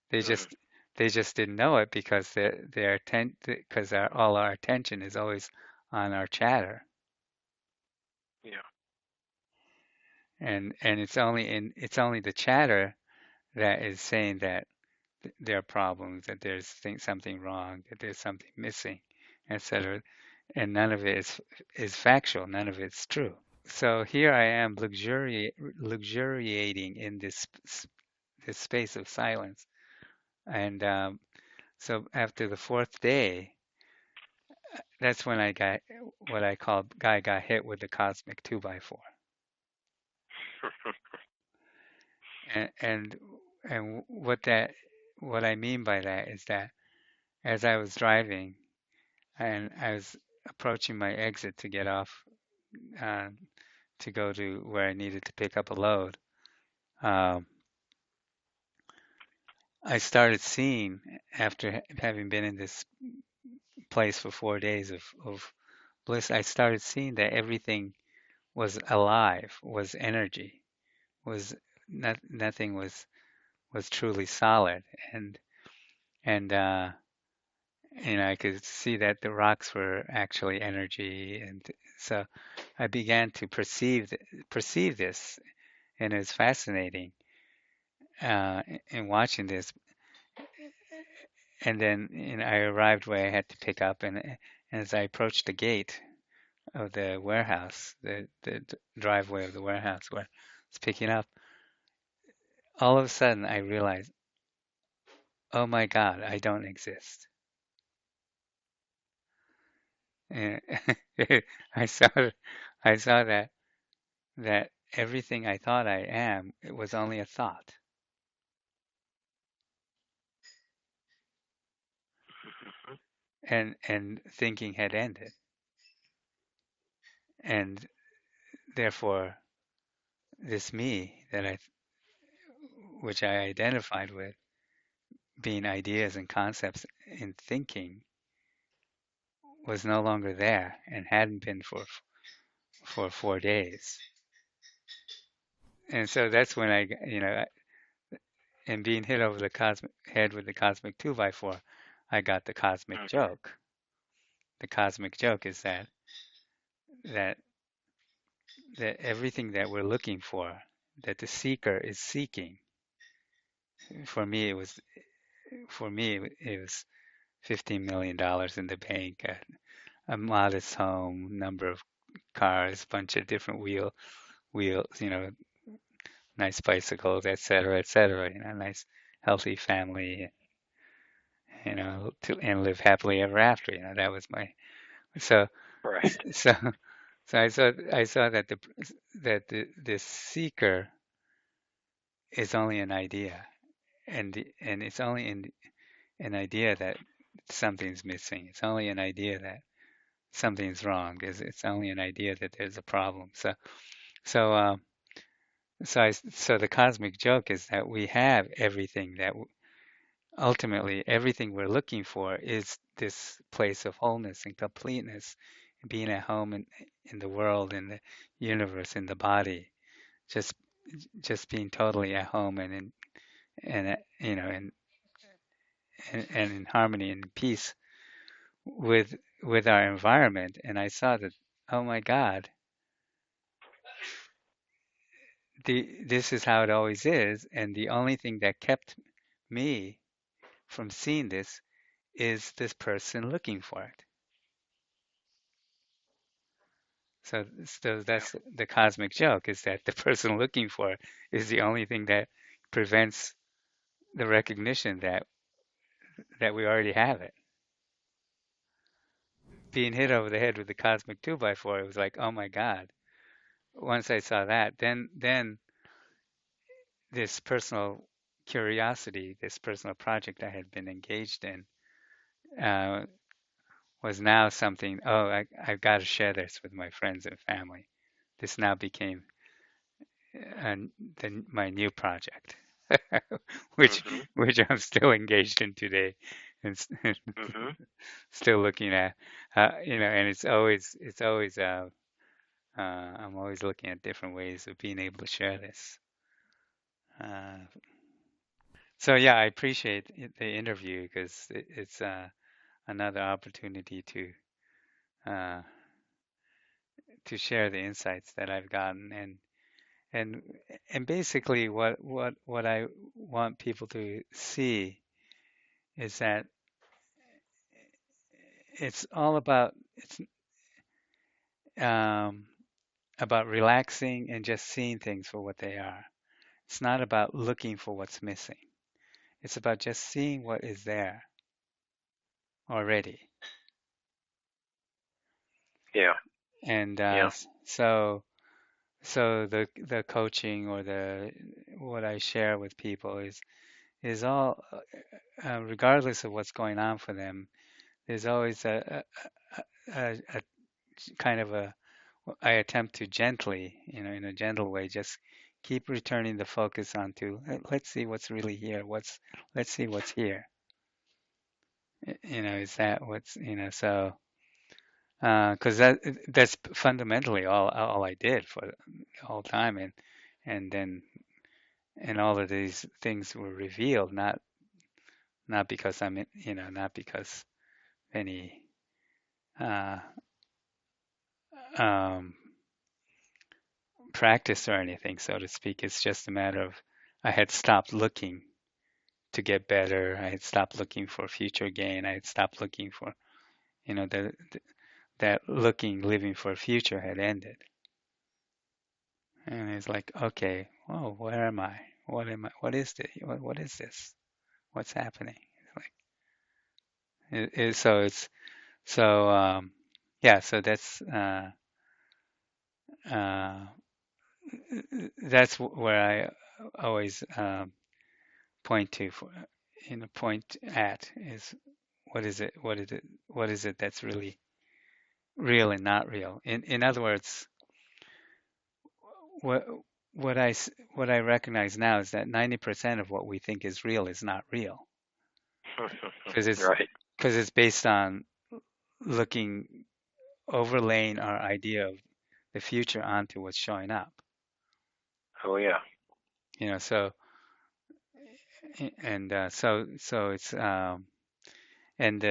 They Mhm. just they just didn't know it because because all our attention is always on our chatter, Yeah. and it's only the chatter that is saying that there are problems, that there's something wrong, that there's something missing, etc. And none of it is factual. None of it's true. So here I am luxuriating in this space of silence. And so after the fourth day, that's when I got what I call guy got hit with the cosmic 2x4. And what I mean by that is that as I was driving and I was approaching my exit to get off uh, to go to where I needed to pick up a load, um, I started seeing, after having been in this place for 4 days of bliss, I started seeing that everything was alive, was energy, was nothing was truly solid, and and I could see that the rocks were actually energy, and so I began to perceive this, and it was fascinating in watching this. And then I arrived where I had to pick up, and as I approached the gate of the warehouse, the driveway of the warehouse where it's picking up, all of a sudden I realized, oh my God, I don't exist. And I saw I saw that everything I thought I am, it was only a thought, Mhm. and thinking had ended, and therefore this me which I identified with, being ideas and concepts in thinking, was no longer there and hadn't been for 4 days. And so that's when and being hit over the cosmic head with the cosmic 2x4, I got the cosmic Mhm. joke. The cosmic joke is that that everything that we're looking for, that the seeker is seeking. For me, it was $15 million in the bank, a modest home, number of cars, bunch of different wheels, nice bicycles, et cetera, nice healthy family, and live happily ever after. That was my so Right. so so I saw that the seeker is only an idea, and it's only an idea that something's missing. It's only an idea that something's wrong. It's only an idea that there's a problem. So so the cosmic joke is that we have everything that ultimately everything we're looking for is this place of wholeness and completeness, being at home in the world, in the universe, in the body, just just being totally at home and in harmony and peace with our environment. And I saw that, oh my God, this is how it always is, and the only thing that kept me from seeing this is this person looking for it. So Yeah. that's the cosmic joke, is that the person looking for it is the only thing that prevents the recognition that we already have it. Being hit over the head with the cosmic 2x4, it was like, oh my God. Once I saw that, then this personal curiosity, this personal project I had been engaged in, uh, was now something, oh, I've got to share this with my friends and family. This now became uh, my new project, which Mhm. which I'm still engaged in today, and Mhm. still looking at, and I'm always looking at different ways of being able to share this. Uh, so yeah, I appreciate the interview because it's another opportunity uh, to share the insights that I've gotten, and and basically what I want people to see is that it's all um, about relaxing and just seeing things for what they are. It's not about looking for what's missing. It's about just seeing what is there already. Yeah. And Yeah. so the coaching or the what I share with people is all regardless of what's going on for them. There's always a kind of a I attempt to gently, in a gentle way, just keep returning the focus onto let's see what's really here. Let's see what's here. Is that what's, because that's fundamentally all I did for the whole time, and then and all of these things were revealed, not because not because any uh, um, practice or anything, so to speak. It's just a matter of I had stopped looking to get better. I had stopped looking for future gain. I had stopped looking for, that living for a future had ended. And it's like, okay, oh, where am I? What am I? What is this? What is this? What's happening? It's like, so it's so yeah, so uh, that's where I always point to for, point at is what is it? What is it? What is it that's really real and not real? In other words, what what I recognize now is that 90% of what we think is real is not real because Right. it's based on looking overlaying our idea of the future onto what's showing up. Oh yeah. So so it's and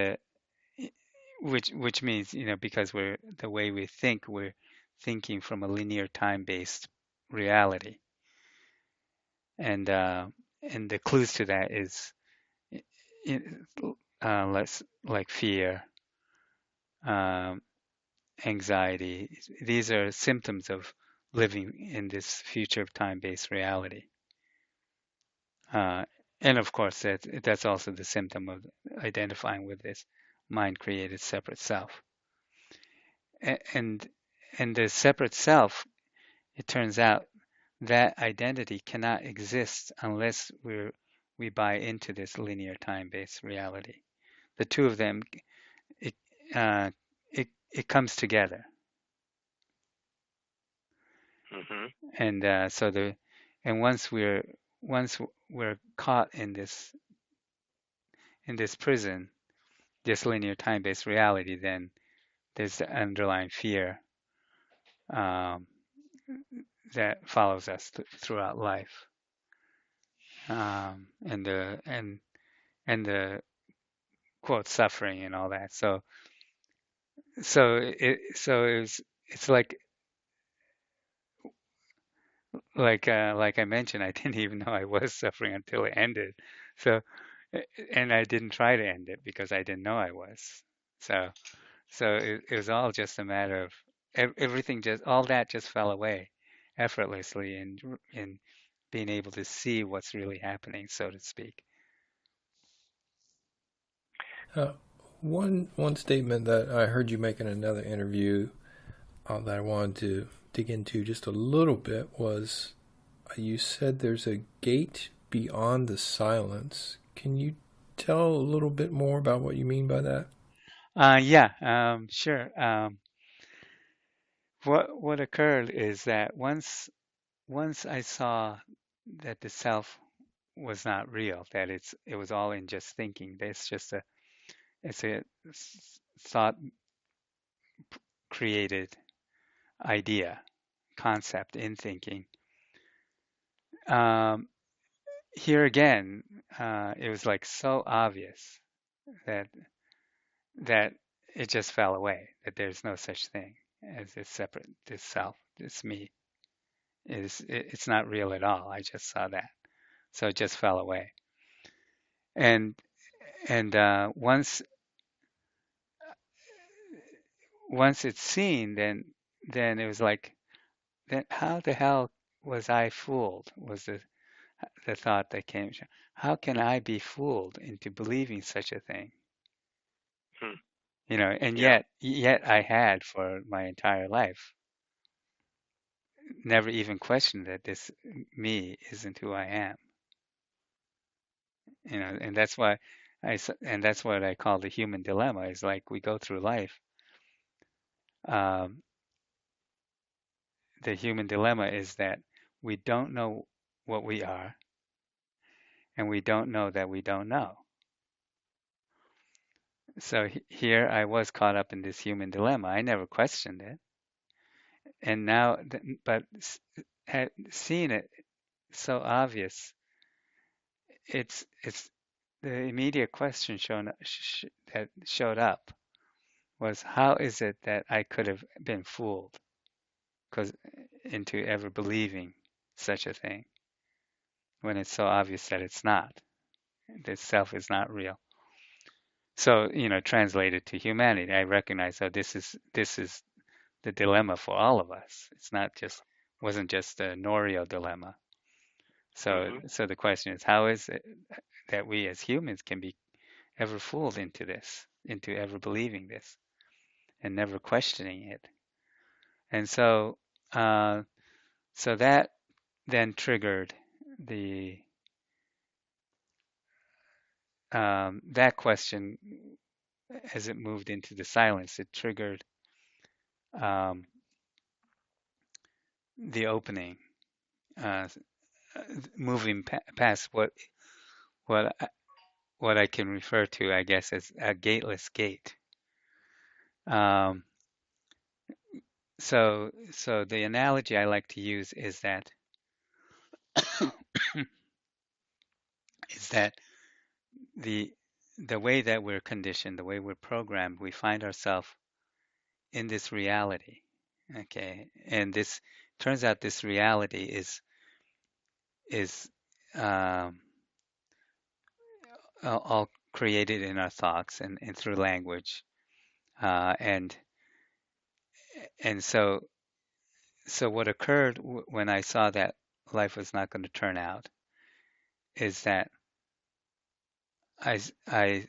which means because we're the way we think, we're thinking from a linear time-based reality, and uh, and the clues to that is less like fear, um, anxiety. These are symptoms of living in this future time-based reality. Uh, and of course, that's also the symptom of identifying with this mind-created separate self. And the separate self, it turns out that identity cannot exist unless we buy into this linear time-based reality. The two of them, it uh, it comes together, Mhm. and and once we're caught in this prison, this linear time-based reality, then there's the underlying fear um, that follows us throughout life, and the quote suffering and all that. So it's like I mentioned, I didn't even know I was suffering until it ended. So and I didn't try to end it because I didn't know I was. So it was all just a matter of everything, just all that just fell away effortlessly in being able to see what's really happening, so to speak. Uh, one statement that I heard you make in another interview that I wanted to dig into just a little bit was you said there's a gate beyond the silence. Can you tell a little bit more about what you mean by that? Yeah, sure. What occurred is that once I saw that the self was not real, that it was all in just thinking. It's just it's a thought created idea, concept in thinking. Um, Here again, it was like so obvious that that it just fell away. That there's no such thing as this separate, this self, this me. It's not real at all. I just saw that, so it just fell away. And once it's seen, then it was like, then how the hell was I fooled? Was the thought that came. How can I be fooled into believing such a thing? Hmm. And Yeah. yet I had for my entire life never even questioned that this me isn't who I am. And that's why and that's what I call the human dilemma. Is like we go through life. Um, the human dilemma is that we don't know what we are, and we don't know that we don't know. So here I was caught up in this human dilemma. I never questioned it, and now, but had seen it so obvious. It's the immediate question that showed up was, how is it that I could have been fooled because into ever believing such a thing when it's so obvious that it's not. This self is not real. So, translated to humanity, I recognize that this is the dilemma for all of us. It's not just wasn't just a Norio dilemma. Mhm. So the question is, how is it that we as humans can be ever fooled into this, into ever believing this? and never questioning it. And so that then triggered the that question as it moved into the silence. It triggered um, the opening, uh, moving past what what I can refer to, I guess, as a gateless gate. Um, so the analogy I like to use is that the the way that we're conditioned, the way we're programmed, we find ourselves in this reality. Okay, and this turns out this reality is um, all created in our thoughts and through language, uh, and and so what occurred when I saw that life was not going to turn out is that I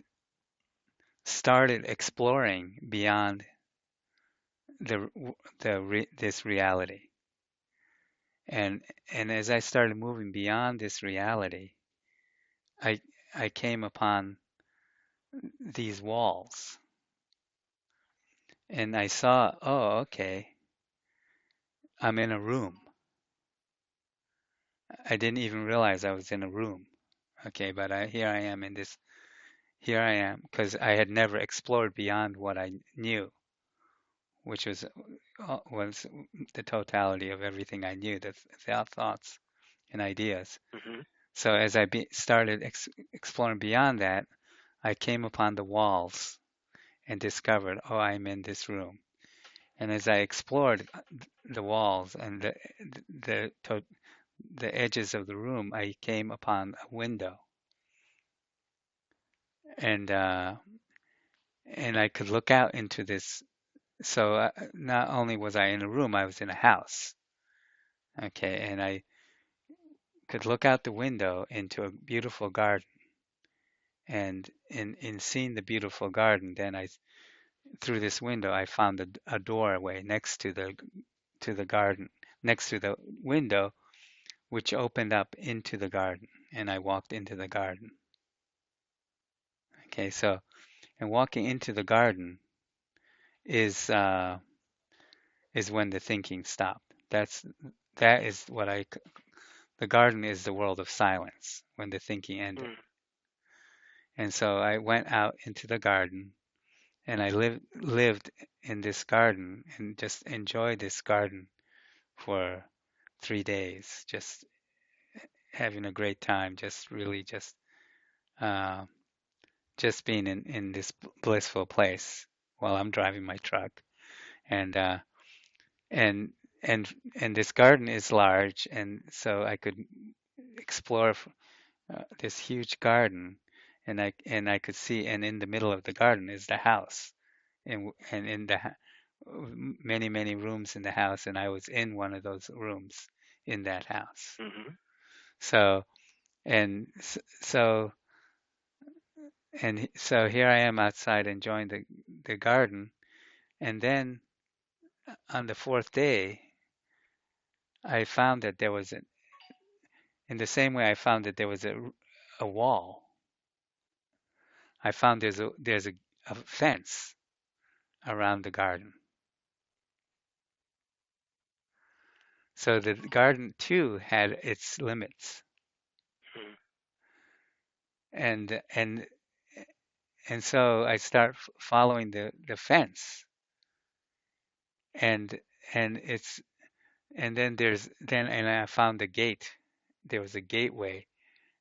started exploring beyond the this reality. And and as I started moving beyond this reality, I I came upon these walls and I saw, oh, okay, I'm in a room. I didn't even realize I was in a room. Okay, but here I am here I am because I had never explored beyond what I knew, which was the totality of everything I knew, the thoughts and ideas. Mm-hmm. So as I started exploring beyond that, I came upon the walls and discovered, oh, I'm in this room. And as I explored the walls and the the edges of the room, I came upon a window, and uh, and I could look out into this. So not only was I in a room, I was in a house. Okay, and I could look out the window into a beautiful garden. And in seeing the beautiful garden, then through this window, I found a doorway next to the garden, next to the window, which opened up into the garden, and I walked into the garden. Okay, so and walking into the garden is uh, is when the thinking stopped. That is what the garden is the world of silence when the thinking ended. Mm. And so I went out into the garden and I lived in this garden and just enjoyed this garden for 3 days, just having a great time, just really uh, just being in this blissful place while I'm driving my truck. And and and this garden is large, and so I could explore this huge garden, and I could see, and in the middle of the garden is the house, and in the many rooms in the house, and I was in one of those rooms in that house. Mm-hmm. So and so so here I am outside enjoying the garden, and then on the fourth day, I found that there was in the same way I found that there was a wall. I found there's a fence around the garden. So the garden too had its limits. Mm. And and and so I start following the fence, and and it's and then and I found the gate. There was a gateway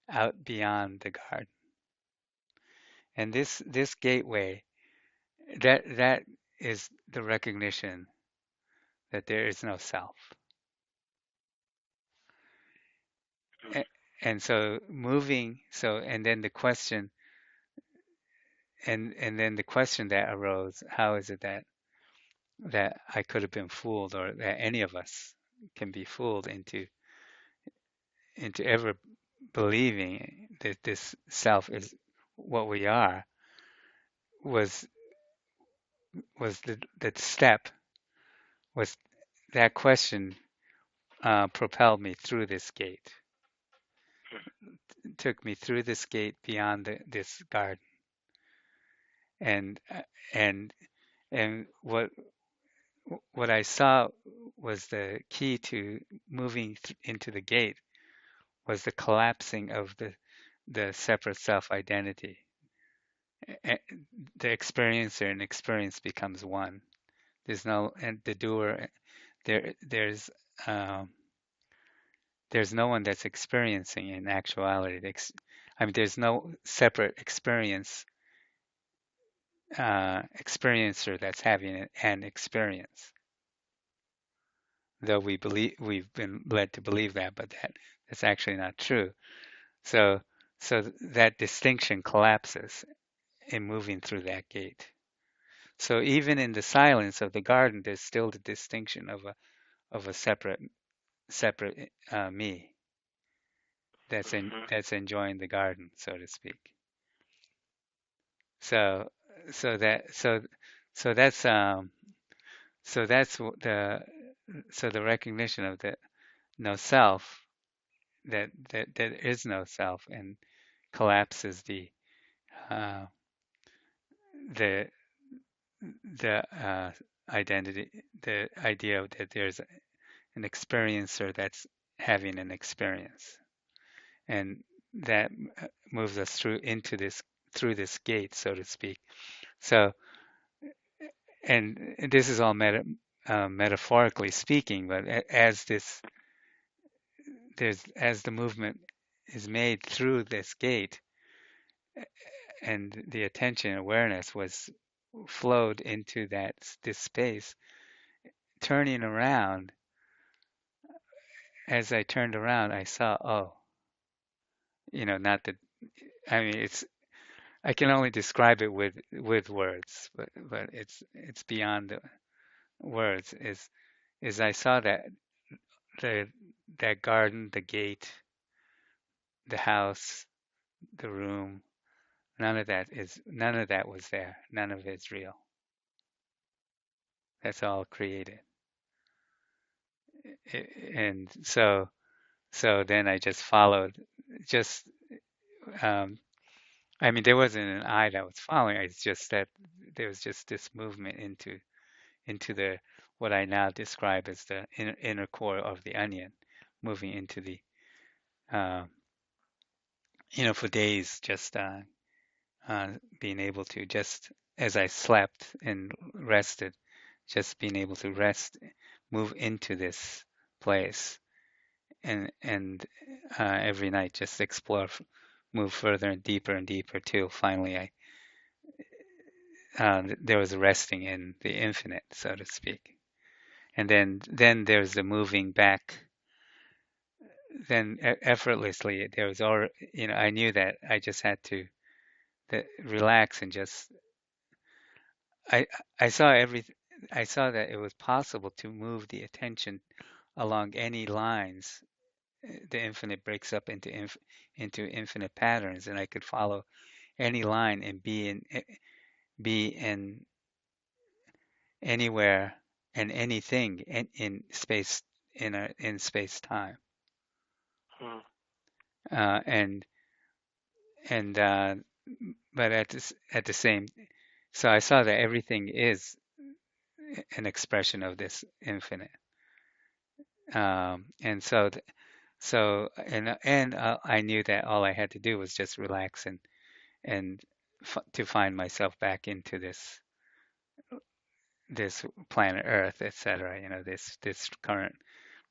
out beyond the garden. And this gateway, that is the recognition that there is no self. Mm. And so moving, so and then the question and then the question that arose, how is it that I could have been fooled, or that any of us can be fooled into ever believing that this self is what we are, was was the step was that question propelled me through this gate, took me through this gate beyond this garden, and and and what I saw was the key to moving into the gate was the collapsing of the separate self identity. The experiencer and experience becomes one. There's no and the doer. Um, there's no one that's experiencing in actuality. I mean, there's no separate experiencer that's having an experience. Though we've been led to believe that, but that's actually not true. So that distinction collapses in moving through that gate. So even in the silence of the garden, there's still the distinction of a separate me that's enjoying the garden, so to speak. So so that so so that's the recognition of the no self, that is no self, and collapses uh, the identity, the idea that there's an experiencer that's having an experience, and that moves us through this gate, so to speak. So, and this is all metaphorically speaking, but as the movement is made through this gate, and the attention awareness was flowed into this space, turning around, as I turned around, I saw, oh, not that, I mean, I can only describe it with words, but it's beyond the words. Is I saw the that garden, the gate, the house, the room, none of that was there. None of it's real. That's all created. And so then I just followed, just um, I mean, there wasn't an I that was following. It's just that there was just this movement into the what I now describe as the inner core of the onion, moving into the uh, for days, just being able to, just as I slept and rested, just being able to move into this place, and every night just explore, move further and deeper till finally there was a resting in the infinite, so to speak. And then there's the moving back. Then effortlessly there was already, I knew that I just had to relax and just I I saw everything. I saw that it was possible to move the attention along any lines. The infinite breaks up into infinite patterns, and I could follow any line and be in anywhere and anything in space, in space time. Hmm. Uh, and and but at the same, so I saw that everything is an expression of this infinite. And I knew that all I had to do was just relax and to find myself back into this planet Earth, etc. This current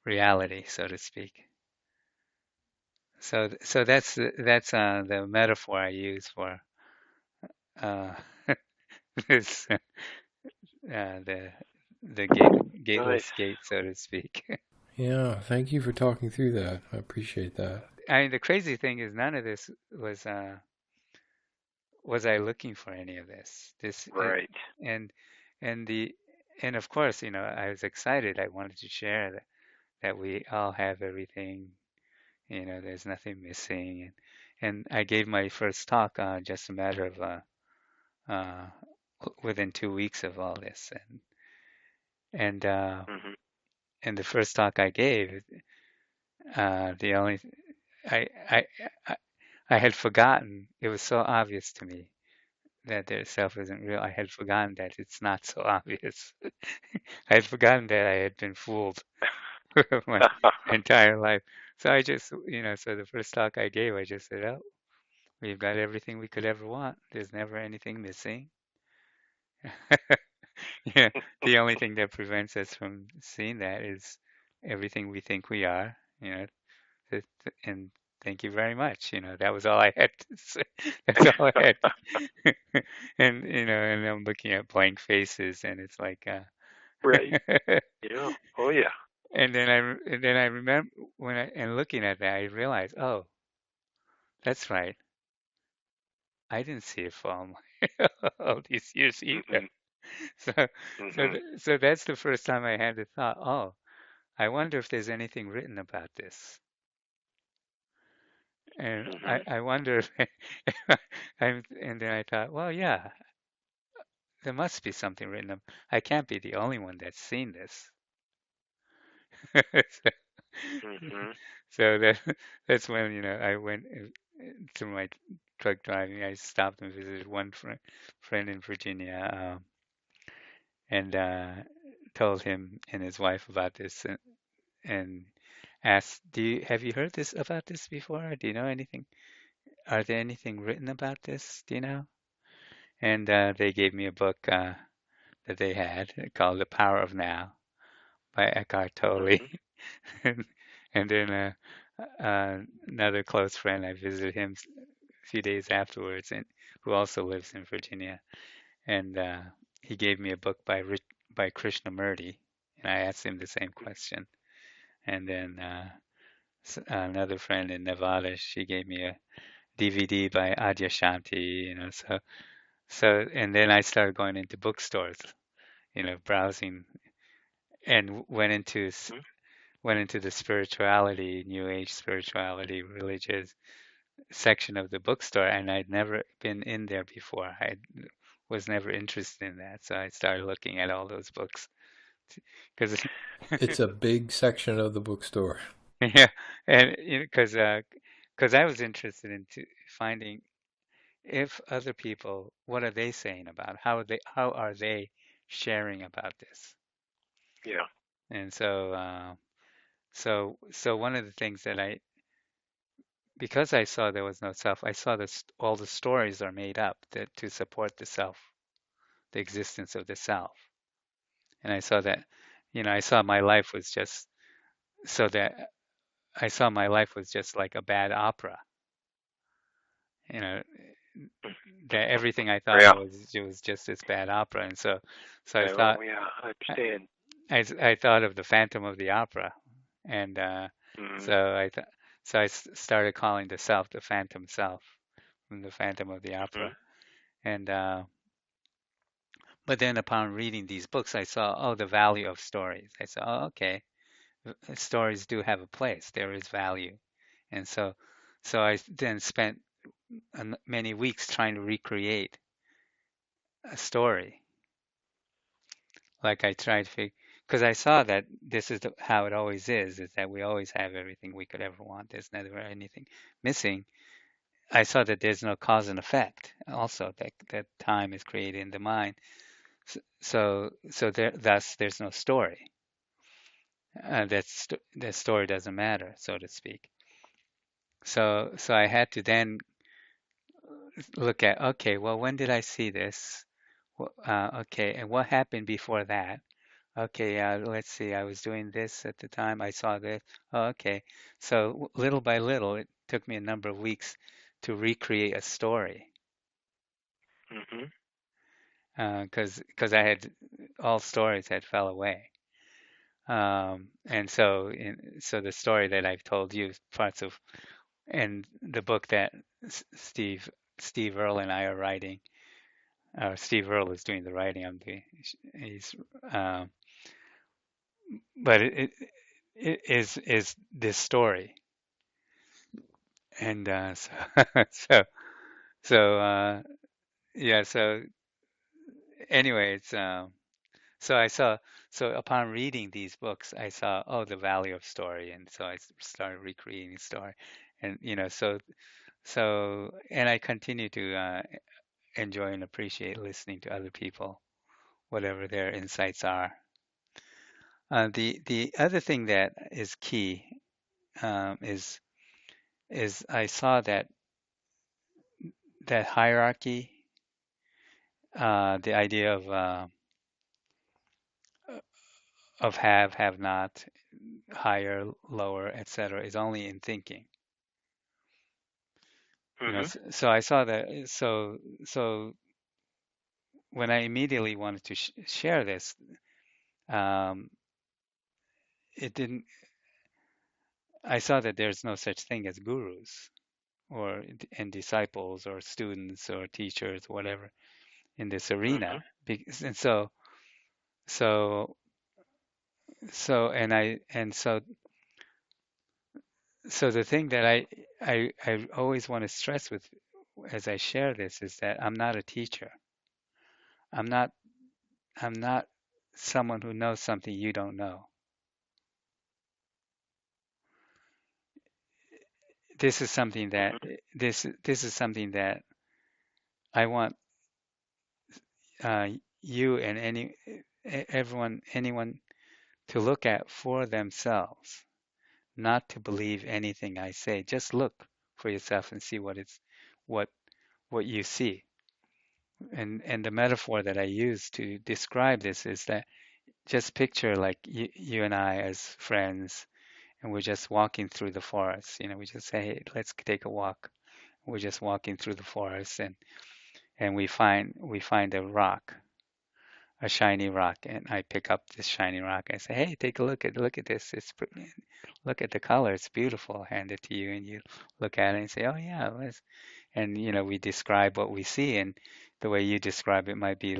reality, so to speak. So that's the metaphor I use for uh, this the Nice. gateless gate, so to speak. Yeah, thank you for talking through that. I appreciate that. I mean, the crazy thing is none of this was I looking for any of this. Right. And and the and of course, I was excited. I wanted to share that we all have everything. There's nothing missing. And I gave my first talk just a matter of uh, within 2 weeks of all this, and uh, Mhm. and the first talk I gave, the only I I I I had forgotten. It was so obvious to me that their self isn't real. I had forgotten that it's not so obvious. I had forgotten that I had been fooled my entire life. So I just, so the first talk I gave, I just said, "Oh, we've got everything we could ever want. There's never anything missing." Yeah, the only thing that prevents us from seeing that is everything we think we are, you know, and thank you very much. That was all I had to say. That's all I had. And I'm looking at blank faces, and it's like, Right. Yeah. Oh yeah. and then I remember and looking at that, I realized, oh, that's right. I didn't see it for all these years either. Mhm. So, Mhm. so that's the first time I had the thought, oh, I wonder if there's anything written about this. And I, Mhm. I wonder if and then I thought, well, yeah, there must be something written. I can't be the only one that's seen this. So, Mhm. so that's when, I went to my truck driving. I stopped and visited one friend in Virginia, and told him and his wife about this, and asked, have you heard this about this before? Do you know anything? Are there anything written about this? Do you know? And they gave me a book that they had called The Power of Now by Eckhart Tolle. Mhm. and, and then another close friend, I visited him a few days afterwards, and who also lives in Virginia, and he gave me a book by Krishnamurti, and I asked him the same question. And then another friend in Nevada, she gave me a DVD by Adyashanti, and then I started going into bookstores, browsing, and Mhm. went into the spirituality, New Age spirituality, religious section of the bookstore, and I'd never been in there before. I was never interested in that, so I started looking at all those books because, It's a big section of the bookstore. yeah, and because I was interested in finding if other people, what are they saying about how are they sharing about this? Yeah. And so one of the things that because I saw there was no self, I saw this all the stories are made up to support the self, the existence of the self. And I saw that, I saw my life was just so that I saw my life was just like a bad opera. You know, that everything I thought Yeah. it was just this bad opera. And so I Oh thought yeah. I I, understand. I thought of the Phantom of the Opera, and Mhm. so I th so I started calling the self the Phantom Self from the Phantom of the Mhm. Opera. And but then upon reading these books, I saw, oh, the value of stories. I saw, oh, okay, stories do have a place. There is value. And so I then spent many weeks trying to recreate a story. Like I tried to, because I saw that this is how it always is that we always have everything we could ever want. There's never anything missing. I saw that there's no cause and effect. Also, that time is created in the mind. So thus there's no story. That story doesn't matter, so to speak. So I had to then look at, okay, well, when did I see this? Okay, and what happened before that? Okay, let's see. I was doing this at the time. I saw this. Oh, okay. So little by little, it took me a number of weeks to recreate a story, Mhm. because I had all stories had fell away. And so the story that I've told you, parts of, and the book that Steve Earle and I are writing, Steve Earle is doing the writing. He's, um, but it is this story, and so so so yeah, so anyway, it's so upon reading these books, I saw, oh, the value of story, and so I started recreating story, and and I continue to enjoy and appreciate listening to other people, whatever their insights are. The other thing that is key um, is is I saw that hierarchy, the idea of have not, higher, lower, etc., is only in thinking. Mm-hmm. So I saw that. So when I immediately wanted to share this, um, it didn't. I saw that there's no such thing as gurus or and disciples or students or teachers, whatever, in this Mm-hmm. arena. And so so and I and so the thing that I always want to stress with as I share this is that I'm not a teacher. I'm not I'm not someone who knows something you don't know. This is something that Mm-hmm. this is something that I want uh, you and anyone to look at for themselves, not to believe anything I say. Just look for yourself and see what what you see. And the metaphor that I use to describe this is that just picture like you and I as friends, and we're just walking through the forest. We just say, hey, let's take a walk. We're just walking through the forest, and we find a rock, a shiny rock, and I pick up this shiny rock. I say, hey, take a look at this. Look at the color. It's beautiful. Hand it to you, and you look at it and say, oh yeah. And we describe what we see, and the way you describe it might be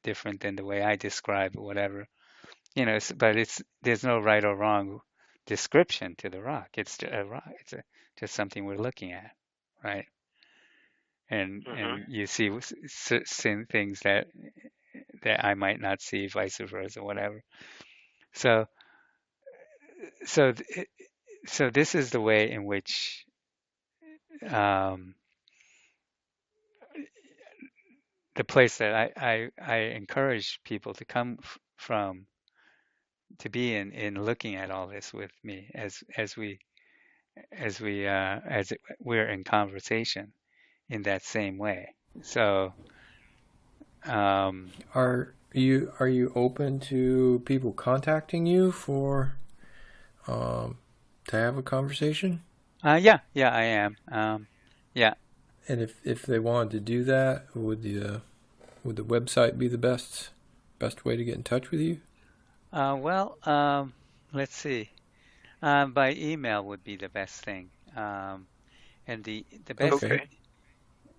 different than the way I describe it, whatever. But there's no right or wrong description to the rock. It's a rock. Just something we're looking at, right? And Mm-hmm. you see things that I might not see, vice versa, whatever. So so th- so this is the way in which um, the place that I encourage people to come from, to be in looking at all this with me as we're in conversation in that same way. So um, Are you open to people contacting you for um, to have a conversation? yeah, I am. Yeah. And if they wanted to do that, would the website be the best way to get in touch with you? Well, let's see. By email would be the best thing. And Okay. Okay.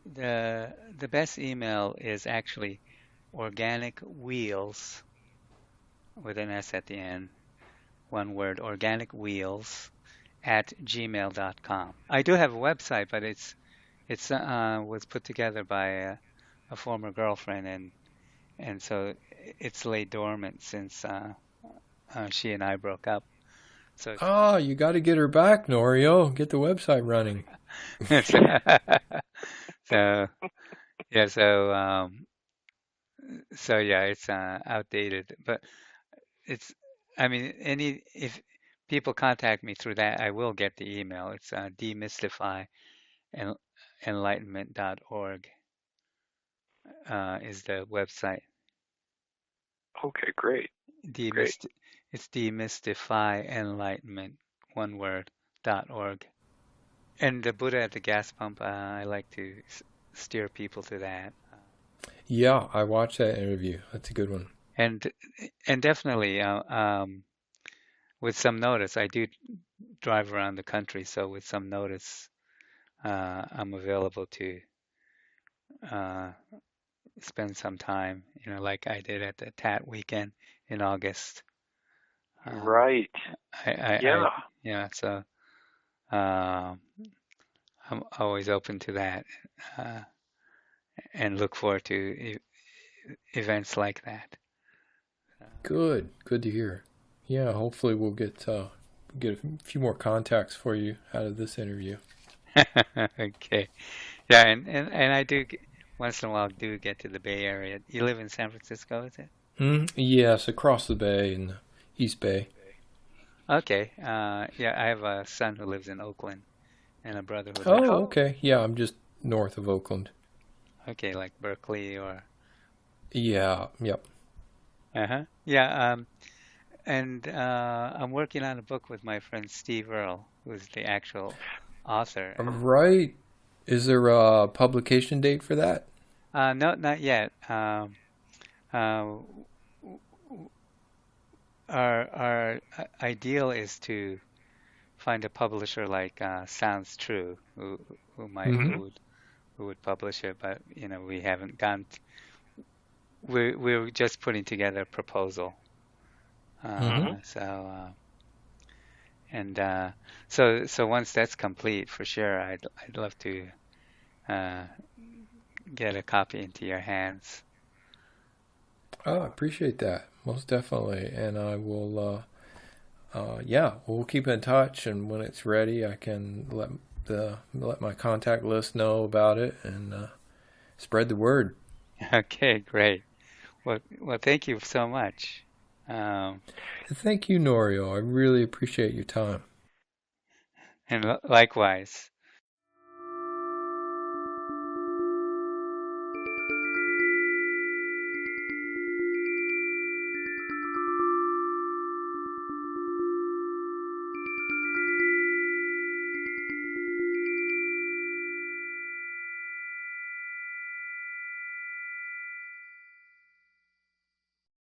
the best email is actually organic wheels with an S at the end, one word, organic wheels at gmail.com. I do have a website, but it's was put together by a former girlfriend, and so it's lay dormant since she and I broke up. So Ah, you got to get her back, Norio. Get the website running. so yeah, so yeah, it's outdated, but it's, I mean, any if people contact me through that, I will get the email. It's demystify en- enlightenment.org is the website. Okay. Great. Great. Demyst it's demystify enlightenment, one word, .org. And the Buddha at the gas pump, I like to steer people to that. Yeah, I watched that interview. That's a good one. And and definitely with some notice, I do drive around the country, so with some notice, I'm available to uh, spend some time, like I did at the TAT weekend in August. Um, Right. I Yeah. yeah, so um, I'm always open to that, uh, and look forward to events like that. Good to hear. Yeah, hopefully we'll get a few more contacts for you out of this interview. Okay. Yeah, and I do once in a while do get to the Bay Area. You live in San Francisco, is it? Yes, across the bay in the East Bay. Okay. Yeah, I have a son who lives in Oakland and a brother who lives. Oh, okay. Yeah, I'm just north of Oakland. Okay, like Berkeley or. Yeah, yep. Uh-huh. Yeah, and I'm working on a book with my friend Steve Earle, who's the actual author. Right. Is there a publication date for that? No, not yet. Uh, our ideal is to find a publisher like Sounds True, who might who would publish it, but we haven't gone. We're just putting together a proposal. So and so once that's complete, for sure, I'd love to get a copy into your hands. Oh, I appreciate that. Most definitely. And I will, yeah, we'll keep in touch. And when it's ready, I can let my contact list know about it and spread the word. Okay, great. Well, thank you so much. Thank you, Norio. I really appreciate your time. And likewise.